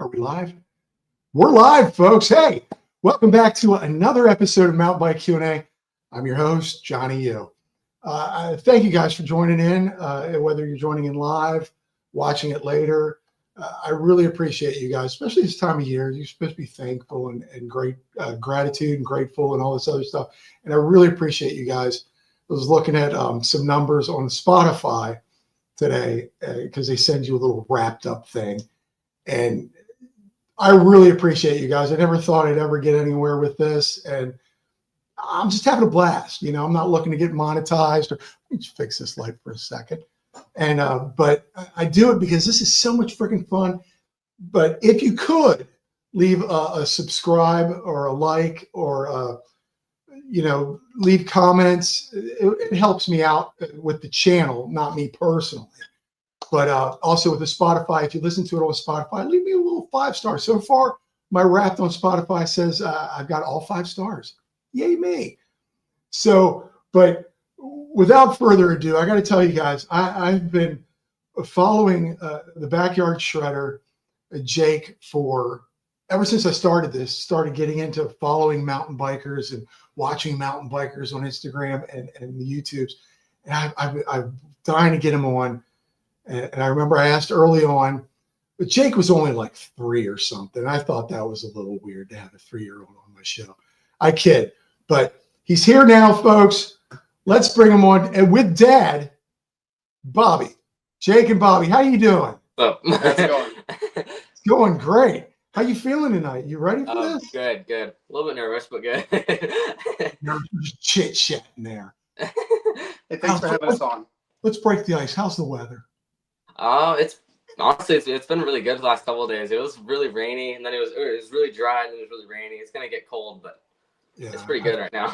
Are we live? We're live, folks. Hey, welcome back to another episode of Mountain Bike Q&A. I'm your host, Johnny Yu. Thank you guys for joining in, whether you're joining in live, watching it later. I really appreciate you guys, especially this time of year. You're supposed to be thankful and great gratitude and grateful and all this other stuff. And I really appreciate you guys. I was looking at some numbers on Spotify today because they send you a little wrapped up thing. And I really appreciate you guys. I never thought I'd ever get anywhere with this. And I'm just having a blast. You know, I'm not looking to get monetized. Let me just fix this light for a second. And but I do it because this is so much freaking fun. But if you could leave a subscribe or a like or leave comments, it helps me out with the channel, not me personally. But also with the Spotify, if you listen to it on Spotify, leave me a little 5-star. So far, my Wrapped on Spotify says I've got all 5 stars. Yay me. So, but without further ado, I got to tell you guys, I've been following the Backyard Shredder, Jake, for ever since I started getting into following mountain bikers and watching mountain bikers on Instagram and the YouTubes. And I'm dying to get him on. And I remember I asked early on, but Jake was only like 3 or something. I thought that was a little weird to have a 3-year-old on my show. I kid, but he's here now, folks. Let's bring him on. And with Dad, Bobby. Jake and Bobby, how you doing? Oh, how's it going? It's going great. How you feeling tonight? You ready for this? Good. A little bit nervous, but good. You're just chit-chatting there. Hey, thanks for having us on. Let's break the ice. How's the weather? It's honestly it's been really good the last couple of days. It was really rainy, and then it was really dry, and then it was really rainy. It's gonna get cold, but yeah, it's pretty good right now.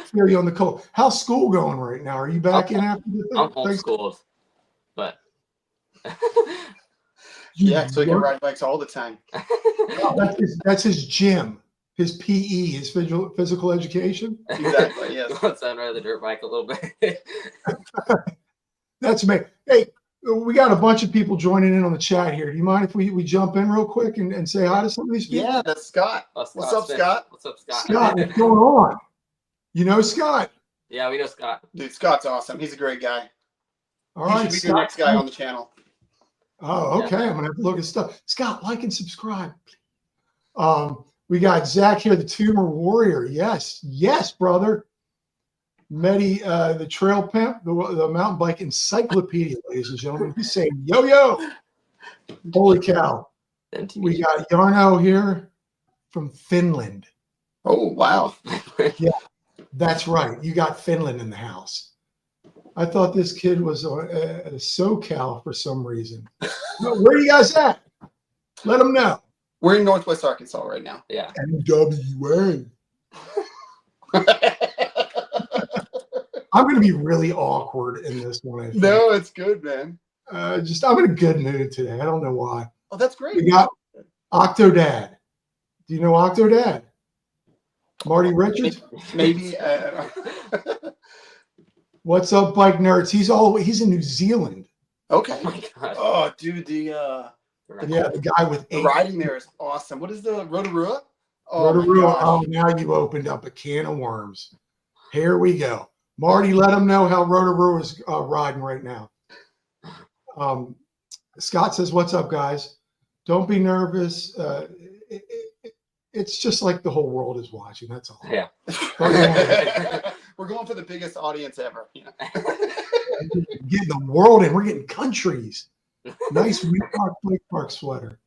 Feel you on the cold. How's school going right now? Are you back in after the thing? I'm homeschooled, but yeah, so he can ride bikes all the time. Oh, that's his gym, his PE, his physical education. Exactly. Yes. Let's ride the dirt bike a little bit. That's amazing. Hey, we got a bunch of people joining in on the chat here. Do you mind if we jump in real quick and say hi to some of these people? Yeah, that's Scott. What's up, Scott? What's up, Scott? Scott, what's going on? You know Scott? Yeah, we know Scott. Dude, Scott's awesome. He's a great guy. All right, he should be the next guy on the channel. Oh, okay. Yeah. I'm gonna have to look at stuff. Scott, like and subscribe. We got Zach here, the Tumor Warrior. Yes, brother. Medi, the Trail Pimp, the mountain bike encyclopedia, ladies and gentlemen. He's saying, yo. Holy cow. We got Jarno here from Finland. Oh, wow. Yeah, that's right. You got Finland in the house. I thought this kid was a SoCal for some reason. Where are you guys at? Let them know. We're in Northwest Arkansas right now. Yeah. NWA. I'm going to be really awkward in this one. No, it's good, man. I'm in a good mood today. I don't know why. Oh, that's great. We got Octodad. Do you know Octodad? Marty Richards? Maybe. What's up, bike nerds? He's in New Zealand. Okay. Oh my God. Oh, dude, the guy with the riding there is awesome. What is the Rotorua? Oh, Rotorua. Oh, now you opened up a can of worms. Here we go. Marty, let them know how Rotorua is riding right now. Scott says, what's up, guys? Don't be nervous. It's just like the whole world is watching. That's all. Yeah. We're going for the biggest audience ever. Yeah. Getting the world in. We're getting countries. Nice Bike Park sweater.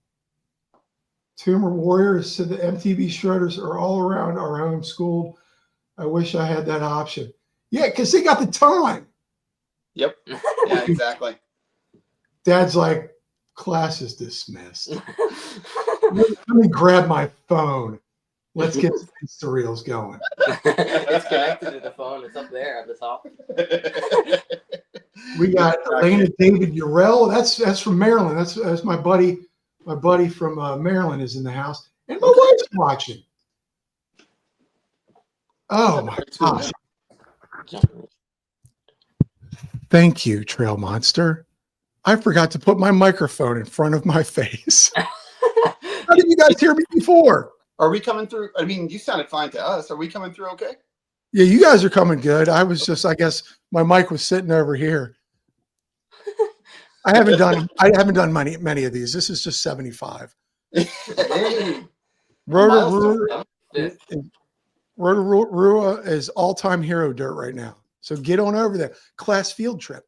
Tumor Warriors said the MTB shredders are all around our homeschooled. I wish I had that option. Yeah, because they got the time. Yep. Yeah, exactly. Dad's like, class is dismissed. Let me grab my phone. Let's get some Insta Reels going. It's connected to the phone. It's up there at the top. We got Elena David Urell. That's from Maryland. That's my buddy. My buddy from Maryland is in the house. And my wife's watching. Oh, my gosh. Thank you, Trail Monster. I forgot to put my microphone in front of my face. didn't you guys hear me before? Are we coming through? I mean, you sounded fine to us. Are we coming through okay? Yeah, you guys are coming good. I was just, I guess my mic was sitting over here. I haven't done many of these. This is just 75. Hey, Rotorua is all-time hero dirt right now. So get on over there. Class field trip.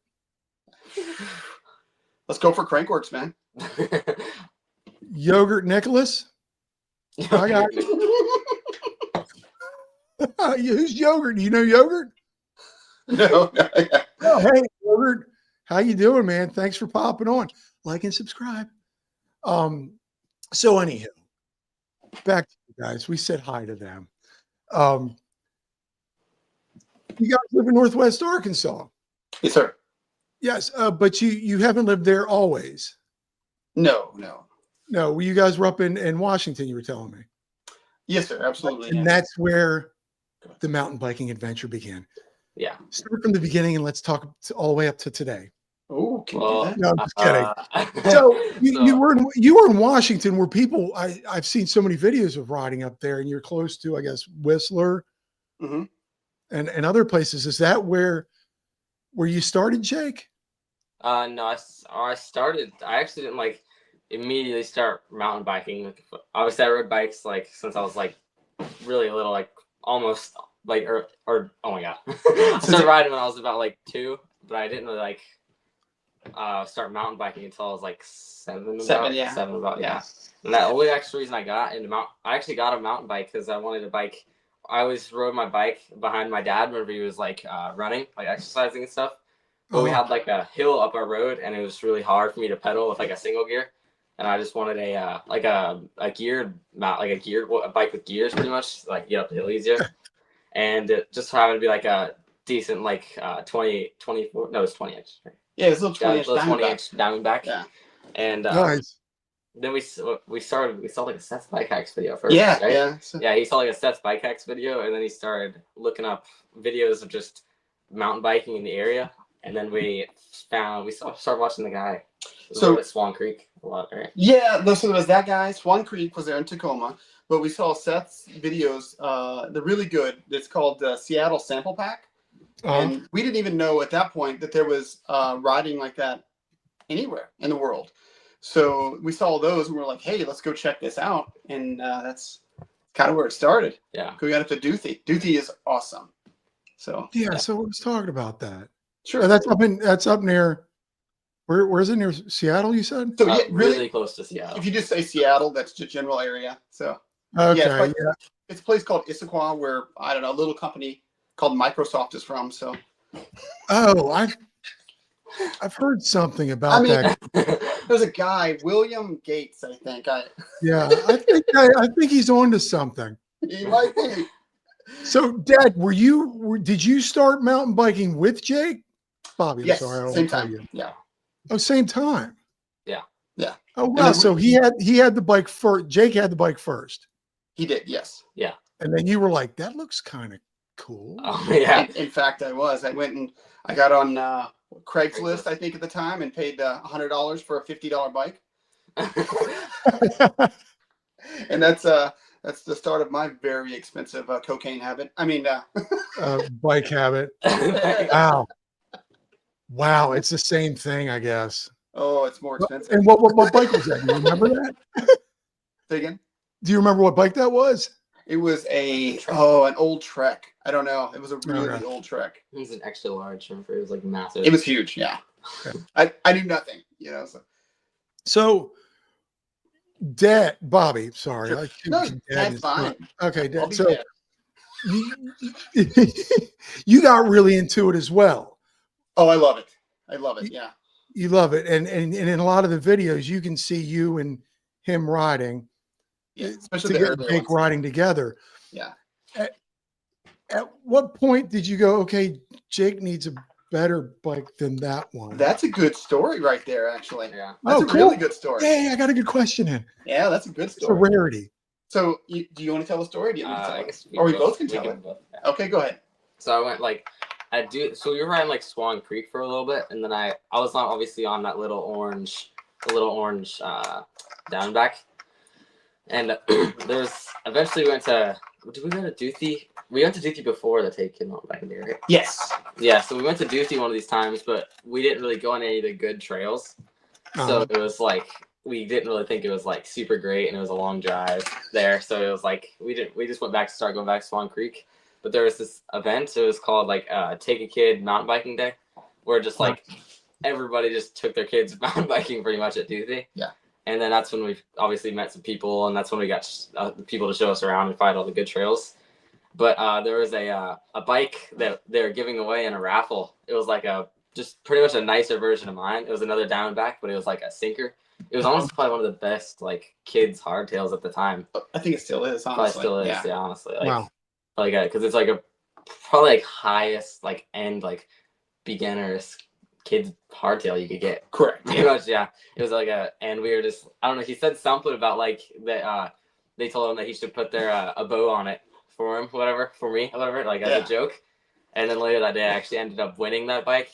let's go for Crankworks, man. Yogurt Nicholas. I got who's Yogurt? Do you know Yogurt? No. Oh, hey, Yogurt. How you doing, man? Thanks for popping on. Like and subscribe. So anyhow, back to you guys. We said hi to them. You guys live in Northwest Arkansas. Yes, sir. Yes, but you haven't lived there always. No. You guys were up in Washington, you were telling me. Yes, sir. Absolutely. And that's where the mountain biking adventure began. Yeah. Start from the beginning and let's talk all the way up to today. Oh, can you do that? No, I'm just kidding. So you were in Washington, where people I've seen so many videos of riding up there, and you're close to, I guess, Whistler Mm-hmm. and other places. Is that where you started, Jake? No, I actually didn't like immediately start mountain biking. Like, obviously, I rode bikes like since I was like really little, like almost like or oh my god, I started riding when I was about like 2, but I didn't really like start mountain biking until I was like 7. Yeah. And that only actual reason I got into I actually got a mountain bike because I wanted a bike. I always rode my bike behind my dad whenever he was like running, like exercising and stuff. But we had like a hill up our road, and it was really hard for me to pedal with like a single gear. And I just wanted a geared mount, like a bike with gears, pretty much, like get up the hill easier. And it just happened to be like a decent like 24. No, it's 20 inch. Yeah, it's a little 20-inch Diamondback. Yeah. And Nice. then we saw like a Seth's bike hacks video first. Yeah, right? yeah. Yeah, he saw like a Seth's bike hacks video, and then he started looking up videos of just mountain biking in the area. And then we started watching the guy. So at Swan Creek a lot, right? Yeah, so there was that guy. Swan Creek was there in Tacoma, but we saw Seth's videos. They're really good. It's called Seattle Sample Pack, and we didn't even know at that point that there was riding like that anywhere in the world. So we saw those, and we're like, "Hey, let's go check this out." And that's kind of where it started. Yeah, we got up to Duthie. Duthie is awesome. So so I was talking about that. Sure. That's up near. Where is it, near Seattle? You said. So really close to Seattle. If you just say Seattle, that's the general area. So okay, it's a place called Issaquah where I don't know, a little company called Microsoft is from. So I've heard something about that. There's a guy, William Gates, I think. I think he's on to something. He might be. So, Dad, did you start mountain biking with Jake? Bobby, yes, I'm sorry, same time. Yeah. Oh, same time. Yeah. Yeah. Oh wow. So he had the bike first. Jake had the bike first. He did, yes. Yeah. And then you were like, that looks kind of cool. Oh yeah. In fact, I went and I got on Craigslist, I think at the time, and paid $100 for a $50 bike. And that's the start of my very expensive cocaine habit. I mean, bike habit. Wow, it's the same thing, I guess. Oh, it's more expensive. And what bike was that? Do you remember that? Say again? Do you remember what bike that was? It was an old Trek. I don't know. It was a really old Trek. It was an extra large. It was like massive. It was huge. Yeah. Okay. I knew nothing. So Dad, Bobby. Sorry. Sure. No, that's fine. Okay, Dad. So you got really into it as well. Oh, I love it. I love it. Yeah. You love it, and in a lot of the videos, you can see you and him riding. Yeah, especially the early Jake riding together. Yeah. At what point did you go, okay, Jake needs a better bike than that one? That's a good story right there, actually. Yeah. That's a really good story. Yeah, I got a good question in. Yeah, that's a good story. It's a rarity. So, do you want to tell the story? Or do you want to tell it? Or we both can tell it. Yeah. Okay, go ahead. So I went so we were riding like Swan Creek for a little bit, and then I was not obviously on that little orange Diamondback. And there's eventually we went to. Did we go to Duthie? We went to Duthie before the Take Kid Mountain Biking Day, right? Yes. Yeah, so we went to Duthie one of these times, but we didn't really go on any of the good trails. So it was like we didn't really think it was like super great, and it was a long drive there. So it was like we just went back to start going back to Swan Creek. But there was this event. It was called like Take a Kid Mountain Biking Day, where just like everybody just took their kids mountain biking pretty much at Duthie. Yeah. And then that's when we obviously met some people, and that's when we got people to show us around and find all the good trails. But there was a bike that they were giving away in a raffle. It was like just pretty much a nicer version of mine. It was another Diamondback, but it was like a sinker. It was honestly probably one of the best like kids hardtails at the time. I think it still is. Honestly. Probably still is. Yeah, honestly. Like, wow. Like because it's like a probably like highest like end like beginners kids hardtail you could get. Correct. Pretty much, yeah. It was like and we were just I don't know. He said something about like that. They told him that he should put their a bow on it for him, whatever, for me, whatever, like as a joke. And then later that day, I actually ended up winning that bike.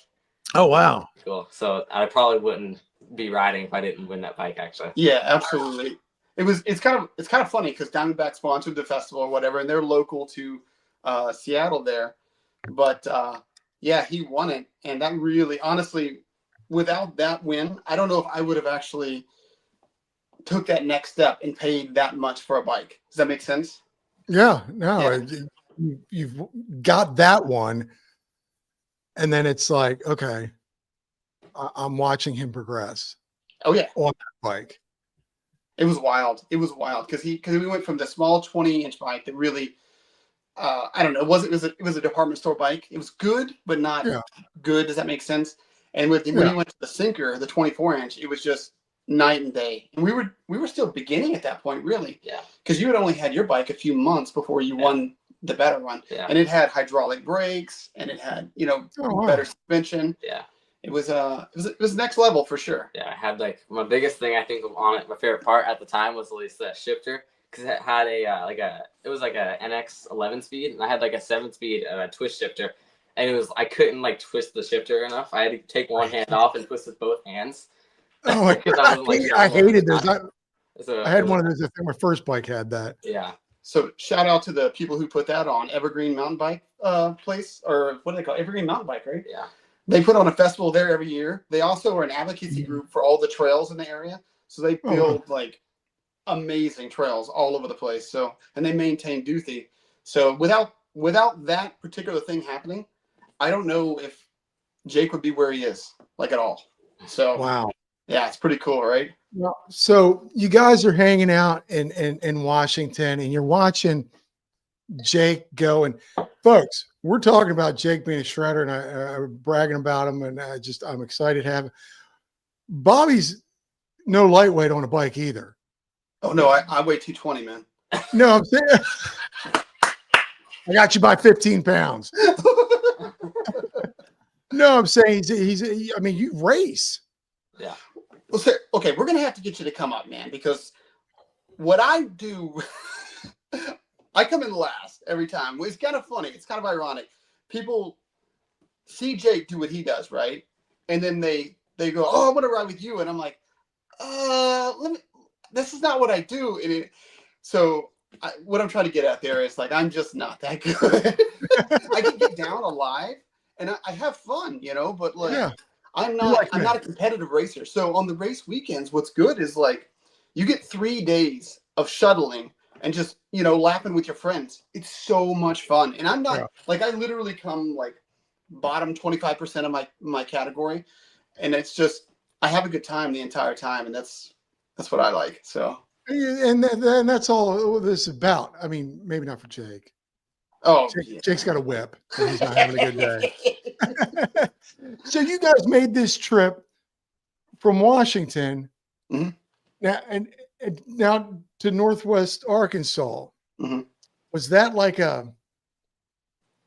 Oh wow! Cool. So I probably wouldn't be riding if I didn't win that bike. Actually. Yeah, absolutely. It's kind of funny because Diamondback sponsored the festival or whatever, and they're local to Seattle there. But yeah, he won it, and that really, honestly, without that win, I don't know if I would have actually took that next step and paid that much for a bike. Does that make sense? Yeah, no, you've got that one, and then it's like, okay, I'm watching him progress. Oh yeah, on that bike. It was wild. It was wild because we went from the small 20-inch bike that really, I don't know, it was a department store bike. It was good, but not good. Does that make sense? And when he went to the sinker, the 24-inch, it was just night and day. And we were still beginning at that point, really. Yeah. Because you had only had your bike a few months before you won the better one. Yeah. And it had hydraulic brakes and it had, better suspension. Yeah. It was next level for sure. Yeah, I had like my biggest thing I think on it, my favorite part at the time was at least that shifter because it had it was like a NX 11 speed and I had like a 7-speed twist shifter and I couldn't like twist the shifter enough. I had to take one hand off and twist with both hands. Oh my God. I hated those. I had one of those. I think my first bike had that. Yeah. So shout out to the people who put that on Evergreen Mountain Bike place, or what do they call it? Evergreen Mountain Bike, right? Yeah. They put on a festival there every year. They also are an advocacy group for all the trails in the area. So they build like amazing trails all over the place. So, and they maintain Duthie. So without that particular thing happening, I don't know if Jake would be where he is, like at all. So wow. Yeah, it's pretty cool, right? Well, so you guys are hanging out in Washington and you're watching Jake go, and folks, we're talking about Jake being a shredder and I'm bragging about him, and I'm excited to have him. Bobby's no lightweight on a bike either. Oh no, I weigh 220, man. No, I'm saying I got you by 15 pounds. No, I'm saying I mean, you race. Yeah. Well, okay, we're gonna have to get you to come up, man, because what I do, I come in last every time. It's kind of funny. It's kind of ironic. People see Jake do what he does, right? And then they go, "Oh, I want to ride with you," and I'm like, this is not what I do." What I'm trying to get at there is like I'm just not that good. I can get down alive, and I have fun, but like. Yeah. I'm not a competitive racer. So on the race weekends, what's good is like you get 3 days of shuttling and just, laughing with your friends. It's so much fun. And I'm not like, I literally come like bottom 25% of my category. And it's just, I have a good time the entire time. And that's what I like. So. And that's all this is about. I mean, maybe not for Jake. Oh, Jake's got a whip. And he's not having a good day. So you guys made this trip from Washington now to Northwest Arkansas. Mm-hmm. Was that like it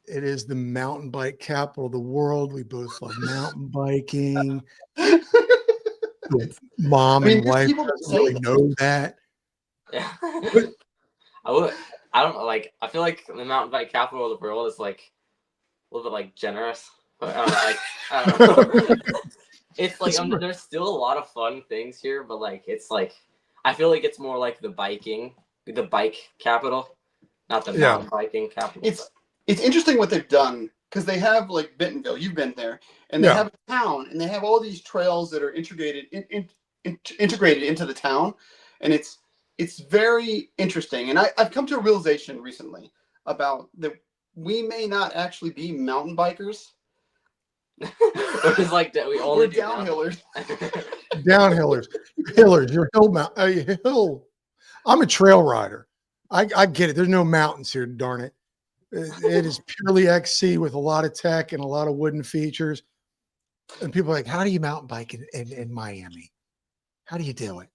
is the mountain bike capital of the world. We both love mountain biking. Mom and wife doesn't really know that. Yeah. I don't know. Like, I feel like the mountain bike capital of the world is like a little bit like generous. But I don't know. It's like there's still a lot of fun things here, but like it's like I feel like it's more like the bike capital, not the Yeah. mountain biking capital. It's interesting what they've done because they have like Bentonville. You've been there, and they Yeah. have a town, and they have all these trails that are integrated integrated into the town, and it's very interesting. And I've come to a realization recently about that we may not actually be mountain bikers. It's like we only We're do downhillers. Downhillers, hillers, you're hill. I'm a trail rider. I get it. There's no mountains here, darn it. It is purely XC with a lot of tech and a lot of wooden features. And people are like, how do you mountain bike in Miami? How do you do it?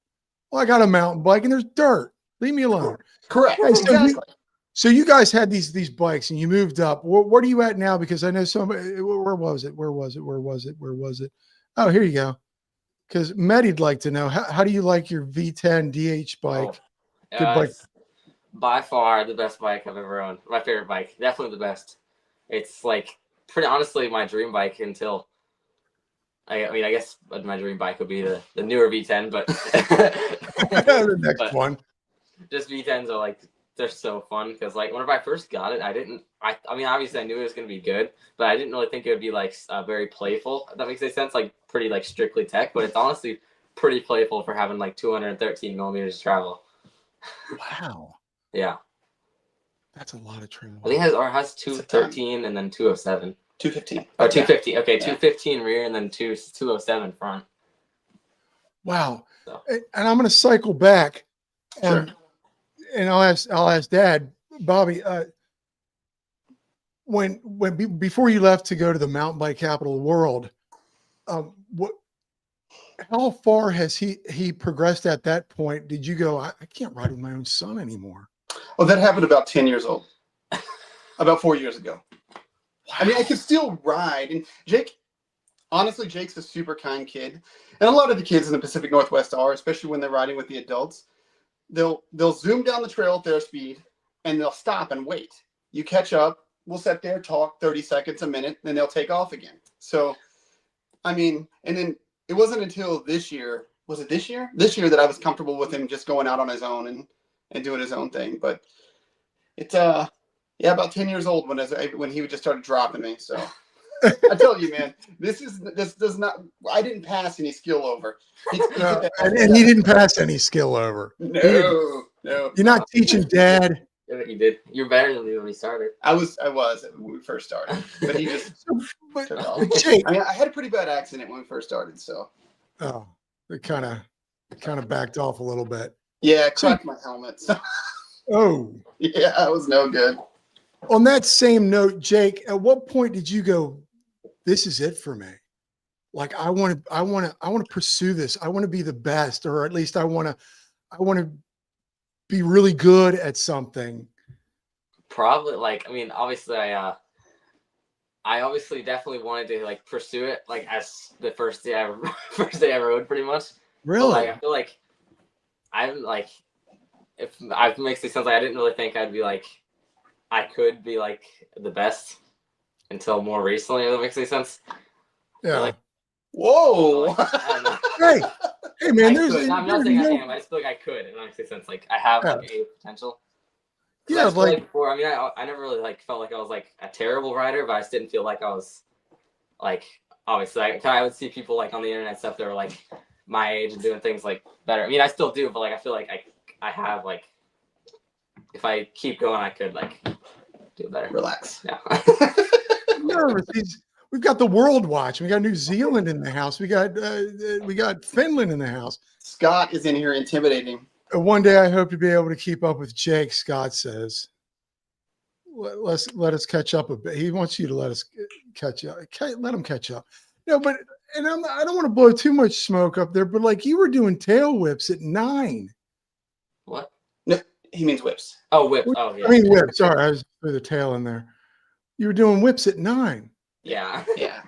Well, I got a mountain bike and there's dirt. Leave me alone. Correct. Hey, Exactly. so you guys had these bikes and you moved up. What are you at now? Because I know somebody. Where was it? Oh, here you go. Because Medi'd like to know how do you like your V10 DH bike? Good bike. It's by far the best bike I've ever owned. My favorite bike, definitely the best. It's like pretty honestly my dream bike until. I mean, I guess my dream bike would be the newer V10, but The next one. Just V10s are like they're so fun because like whenever I first got it, I mean obviously I knew it was gonna be good, but I didn't really think it would be like very playful. If that makes any sense, like pretty like strictly tech, but it's honestly pretty playful for having like 213 millimeters of travel. Wow. Yeah. That's a lot of travel. I think it has 213 and then 207. 215. Oh, 250. Okay, Yeah. 215 rear and then 207 front. Wow. So. And I'm going to cycle back. Sure. And I'll ask Dad, Bobby, before you left to go to the mountain bike capital of the world, how far has he progressed at that point? Did you go, I can't ride with my own son anymore? Oh, that happened about 10 years old. About 4 years ago. Wow. I mean, I could still ride. And honestly, Jake's a super kind kid. And a lot of the kids in the Pacific Northwest are, especially when they're riding with the adults. They'll zoom down the trail at their speed and they'll stop and wait. You catch up, we'll sit there, talk 30 seconds, a minute, then they'll take off again. So, I mean, and then it wasn't until this year, was it this year? This year that I was comfortable with him just going out on his own and doing his own thing. But it's, about 10 years old when he just started dropping me. So I tell you, man, this does not, I didn't pass any skill over. And he didn't pass any skill over. No. You're not teaching Dad. Yeah, you did. You're better than me when we started. I was when we first started, but he just took off. Jake, I mean, I had a pretty bad accident when we first started, so. Oh, it kind of backed off a little bit. Yeah, cracked my helmet. So. Oh. Yeah, it was no good. On that same note, Jake, at what point did you go, this is it for me? Like, I want to pursue this. I want to be the best, or at least I want to be really good at something. Probably, like, I mean, obviously I obviously definitely wanted to like pursue it like as the first day I rode pretty much. Really? But, like, I feel like I'm like, if it makes sense, like I didn't really think I'd be like, I could be like the best until more recently. If that makes any sense. Yeah. Like, whoa. Like, I don't know. Hey, man. I'm not saying I am. I just feel like I could. If that makes any sense. Like I have like a potential. Yeah, like before. I mean, I never really like felt like I was like a terrible rider, but I just didn't feel like I was like obviously I would see people like on the internet stuff that were like my age and doing things like better. I mean, I still do, but like I feel like I have like if I keep going, I could like do better. Relax. Yeah. Nervous. We've got the world watch. We got New Zealand in the house. We got Finland in the house. Scott is in here intimidating. One day I hope to be able to keep up with Jake. Scott says, "Let us catch up a bit." He wants you to let us catch up. Let him catch up. No, but I don't want to blow too much smoke up there. But like you were doing tail whips at 9. What? No, he means whips. Oh, whips. Oh, yeah. I mean whips. Sorry, I was threw the tail in there. You were doing whips at 9. Yeah. Yeah.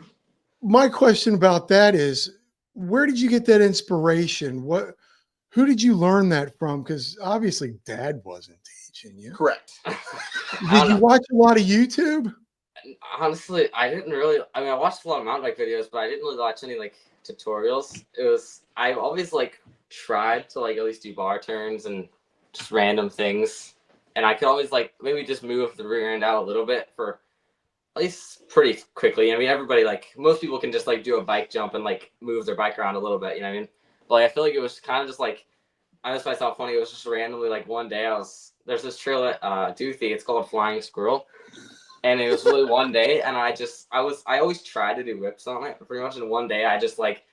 My question about that is, where did you get that inspiration? Who did you learn that from? Because obviously Dad wasn't teaching you. Correct. Did you watch a lot of YouTube? Honestly, I didn't really. I mean, I watched a lot of mountain bike videos, but I didn't really watch any like tutorials. I always like tried to like at least do bar turns and just random things, and I could always like maybe just move the rear end out a little bit for at least pretty quickly. I mean, everybody like most people can just like do a bike jump and like move their bike around a little bit. You know what I mean? But like, I feel like it was kind of just like I just myself funny. It was just randomly like one day there's this trail at Duthie. It's called Flying Squirrel, and it was really one day, and I always tried to do whips on it. Pretty much in one day, I just like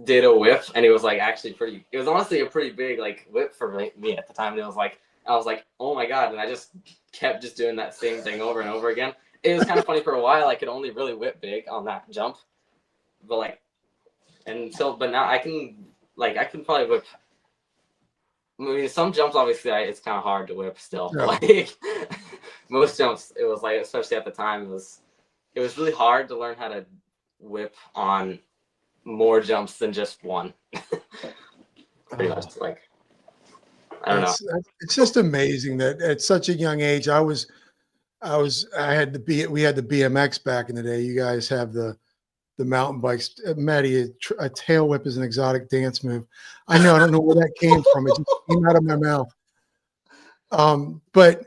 did a whip, and it was like actually pretty. It was honestly a pretty big like whip for me at the time. And it was like I was like, oh my god, and I just kept just doing that same thing over and over again. It was kind of funny for a while. I could only really whip big on that jump, but like, but now I can probably whip. I mean, some jumps obviously it's kind of hard to whip still. Yeah. Like most jumps, it was like especially at the time it was really hard to learn how to whip on more jumps than just one. Pretty much like I don't know. It's just amazing that at such a young age, we had the BMX back in the day. You guys have the mountain bikes. Maddie, a tail whip is an exotic dance move. I don't know where that came from. It just came out of my mouth. But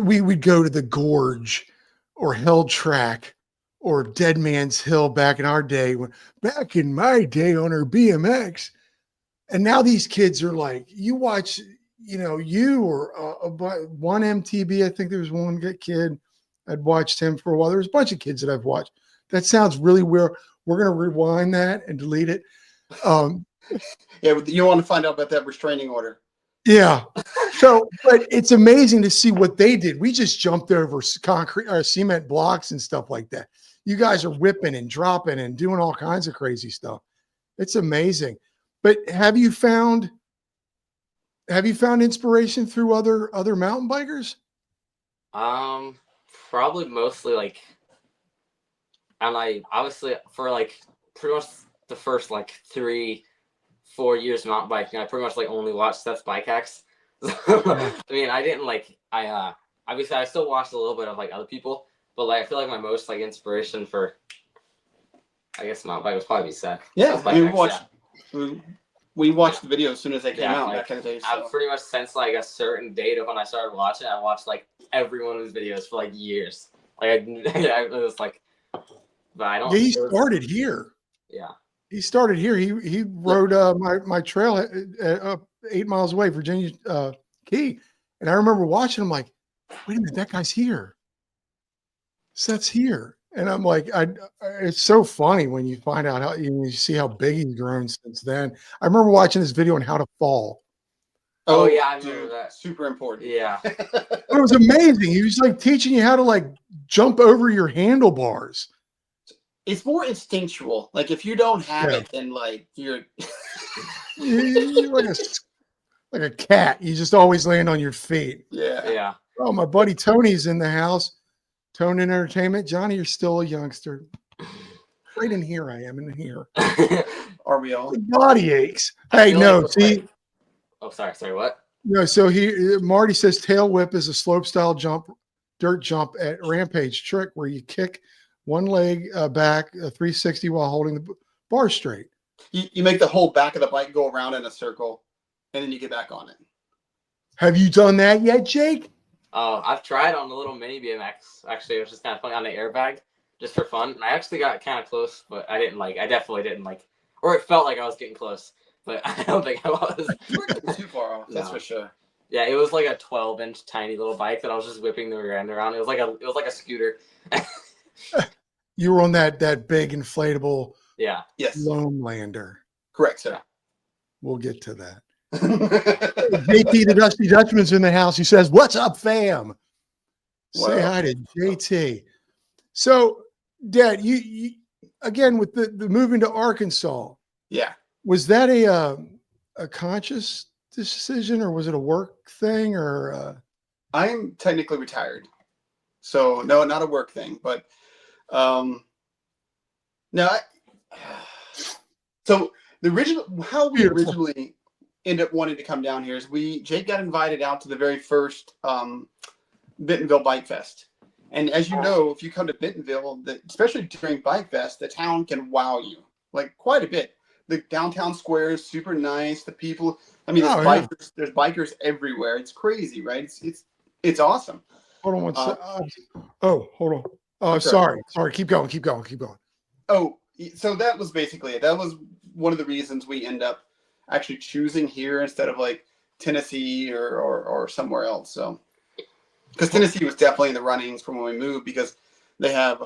we would go to the Gorge or Hell Track or Dead Man's Hill back in our day. Back in my day on our BMX. And now these kids are like, you watch, you or one MTB. I think there was one kid. I'd watched him for a while. There was a bunch of kids that I've watched. That sounds really weird. We're going to rewind that and delete it. Yeah, you want to find out about that restraining order. Yeah. So, but it's amazing to see what they did. We just jumped over concrete or cement blocks and stuff like that. You guys are whipping and dropping and doing all kinds of crazy stuff. It's amazing. But have you found inspiration through other mountain bikers? Probably mostly like, and I obviously for like pretty much the first like 3-4 years of mountain biking, I pretty much like only watched Seth's bike hacks. I mean, I didn't like obviously I still watched a little bit of like other people, but like I feel like my most like inspiration for I guess mountain bike was probably Seth. Yeah, I mean, we watched the video as soon as they came out like, back in the day. So. I've pretty much since like a certain date of when I started watching, I watched like every one of his videos for like years. Like I was like, but I don't. Yeah, he started here. Yeah, he started here. He rode my trail up 8 miles away, Virginia Key, and I remember watching him like, wait a minute, that guy's here. Seth's here. And I'm like, it's so funny when you find out how you see how big he's grown since then. I remember watching this video on how to fall. Oh yeah, I remember that. Super important. Yeah. It was amazing. He was like teaching you how to like jump over your handlebars. It's more instinctual. Like if you don't have it, then like you're like a cat. You just always land on your feet. Yeah. Yeah. Oh, my buddy Tony's in the house. Tone and Entertainment. Johnny, you're still a youngster. Right in here, I am in here. Are we all? The body aches. Hey, no, like see. Oh, sorry. What? No, so Marty says tail whip is a slope style dirt jump at Rampage trick where you kick one leg back a 360 while holding the bar straight. You make the whole back of the bike go around in a circle, and then you get back on it. Have you done that yet, Jake? Oh, I've tried on the little mini BMX. Actually, it was just kind of funny on the airbag, just for fun. And I actually got kind of close, but I definitely didn't like, or it felt like I was getting close, but I don't think I was. You weren't getting too far off, that's for sure. Yeah, it was like a 12-inch tiny little bike that I was just whipping the rear end around. It was like a scooter. You were on that big inflatable loam lander. Correct, sir. We'll get to that. JT the Dusty Dutchman's in the house. He says, "What's up, fam?" Say hi to JT. So, Dad, you again with the moving to Arkansas. Yeah. Was that a conscious decision, or was it a work thing, or? I'm technically retired, so no, not a work thing, but no. So how we originally ended up wanting to come down here is Jake got invited out to the very first Bentonville Bike Fest. And as you know, if you come to Bentonville, especially during Bike Fest, the town can wow you like quite a bit the downtown square is super nice. The people, I mean, Oh, yeah. there's bikers everywhere. It's crazy, right? It's awesome. Hold on one sec. Oh, hold on. Oh, I'm sorry. sorry. Keep going. Keep going. Keep going. Oh, so that was basically it. That was one of the reasons we end up actually choosing here instead of like Tennessee or somewhere else. So, because Tennessee was definitely in the runnings from when we moved because they have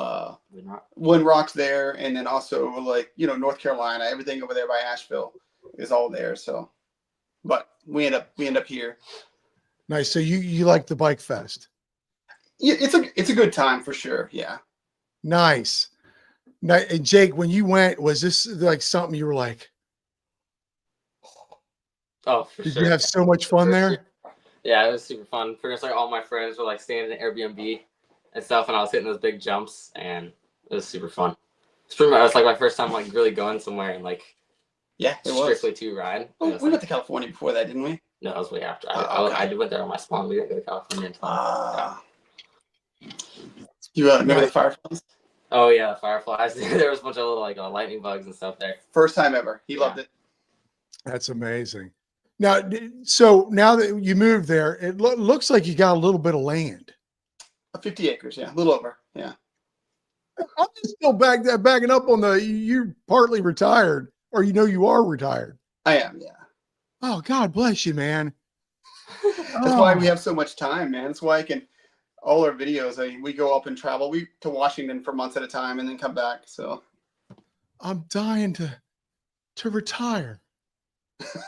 Wind Rock's there, and then also like North Carolina, everything over there by Asheville is all there. So, but we end up here. Nice. So you like the bike fest? Yeah, it's a good time for sure. Yeah. Nice. Now, and Jake, when you went, was this like something you were like? Oh, for Did sure. you have so much fun there? Yeah, it was super fun. Pretty much like all my friends were like staying in an Airbnb and stuff, and I was hitting those big jumps, and it was super fun. It's pretty much, it was like my first time like really going somewhere and like Yeah, it was strictly to ride. Oh, we went to California before that, didn't we? No, it was way after. Okay. I went there on my spawn. We didn't go to California until. You remember the Fireflies? Oh yeah, the Fireflies. There was a bunch of little like lightning bugs and stuff there. First time ever. He loved it. That's amazing. Now, so now that you moved there, it looks like you got a little bit of land. 50 acres, yeah, a little over, yeah. I'm just still backing up on you're partly retired, or you are retired. I am, yeah. Oh, God bless you, man. That's why we have so much time, man. That's why all our videos, we go up and travel to Washington for months at a time and then come back. So I'm dying to retire.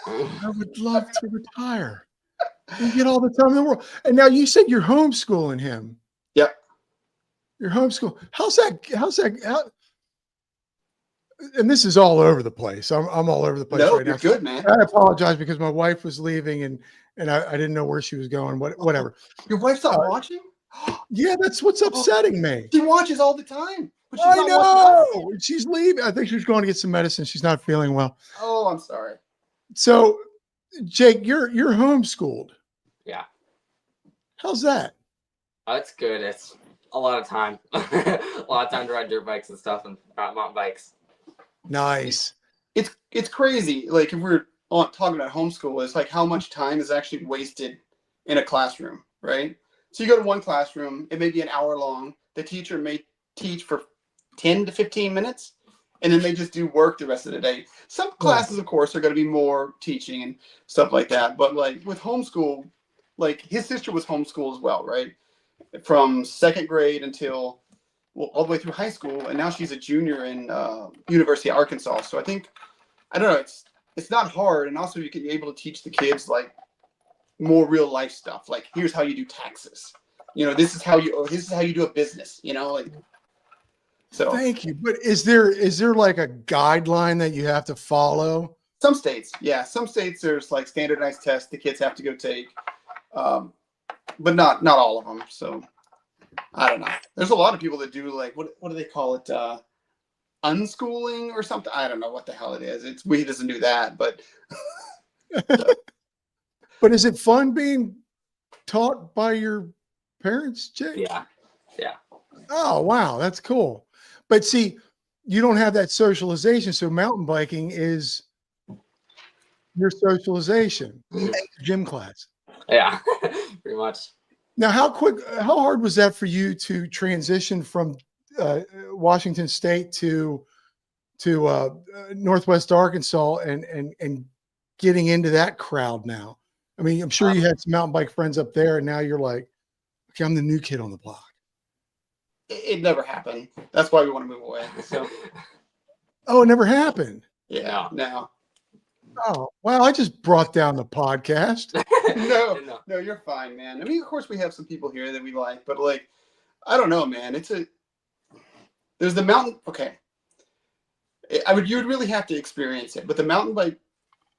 I would love to retire and get all the time in the world. And now you said you're homeschooling him. Yep. You're homeschool. How's that? And this is all over the place. I'm all over the place right now. You're good, man. I apologize because my wife was leaving and I didn't know where she was going. Whatever. Your wife's not watching? Yeah, that's what's upsetting me. She watches all the time. But I know. She's leaving. I think she was going to get some medicine. She's not feeling well. Oh, I'm sorry. So, Jake, you're homeschooled. Yeah. How's that? It's good. It's a lot of time. A lot of time to ride dirt bikes and stuff and mountain bikes. Nice. It's crazy. Like if we're talking about homeschool, it's like how much time is actually wasted in a classroom, right? So you go to one classroom, it may be an hour long. The teacher may teach for 10 to 15 minutes, and then they just do work the rest of the day. Some classes, of course, are going to be more teaching and stuff like that. But like with homeschool, like his sister was homeschooled as well, right? From second grade until all the way through high school, and now she's a junior in University of Arkansas. So I don't know, it's not hard, and also you can be able to teach the kids like more real life stuff. Like here's how you do taxes. This is how you do a business. Like. So thank you. But is there like a guideline that you have to follow? Some states, yeah. Some states there's like standardized tests the kids have to go take, but not all of them. So I don't know. There's a lot of people that do like what do they call it? Unschooling or something. I don't know what the hell it is. We doesn't do that, but. But is it fun being taught by your parents, Jake? Yeah. Yeah. Oh, wow. That's cool. But see, you don't have that socialization. So mountain biking is your socialization, gym class. Yeah, pretty much. Now, how hard was that for you to transition from Washington State to Northwest Arkansas and getting into that crowd now? I mean, I'm sure you had some mountain bike friends up there, and now you're like, okay, I'm the new kid on the block. It never happened. That's why we want to move away. So. Oh, it never happened. Yeah, no. Oh, well, I just brought down the podcast. No, you're fine, man. I mean, of course we have some people here that we like, but like, I don't know, man. There's the mountain. Okay. You would really have to experience it, but the mountain bike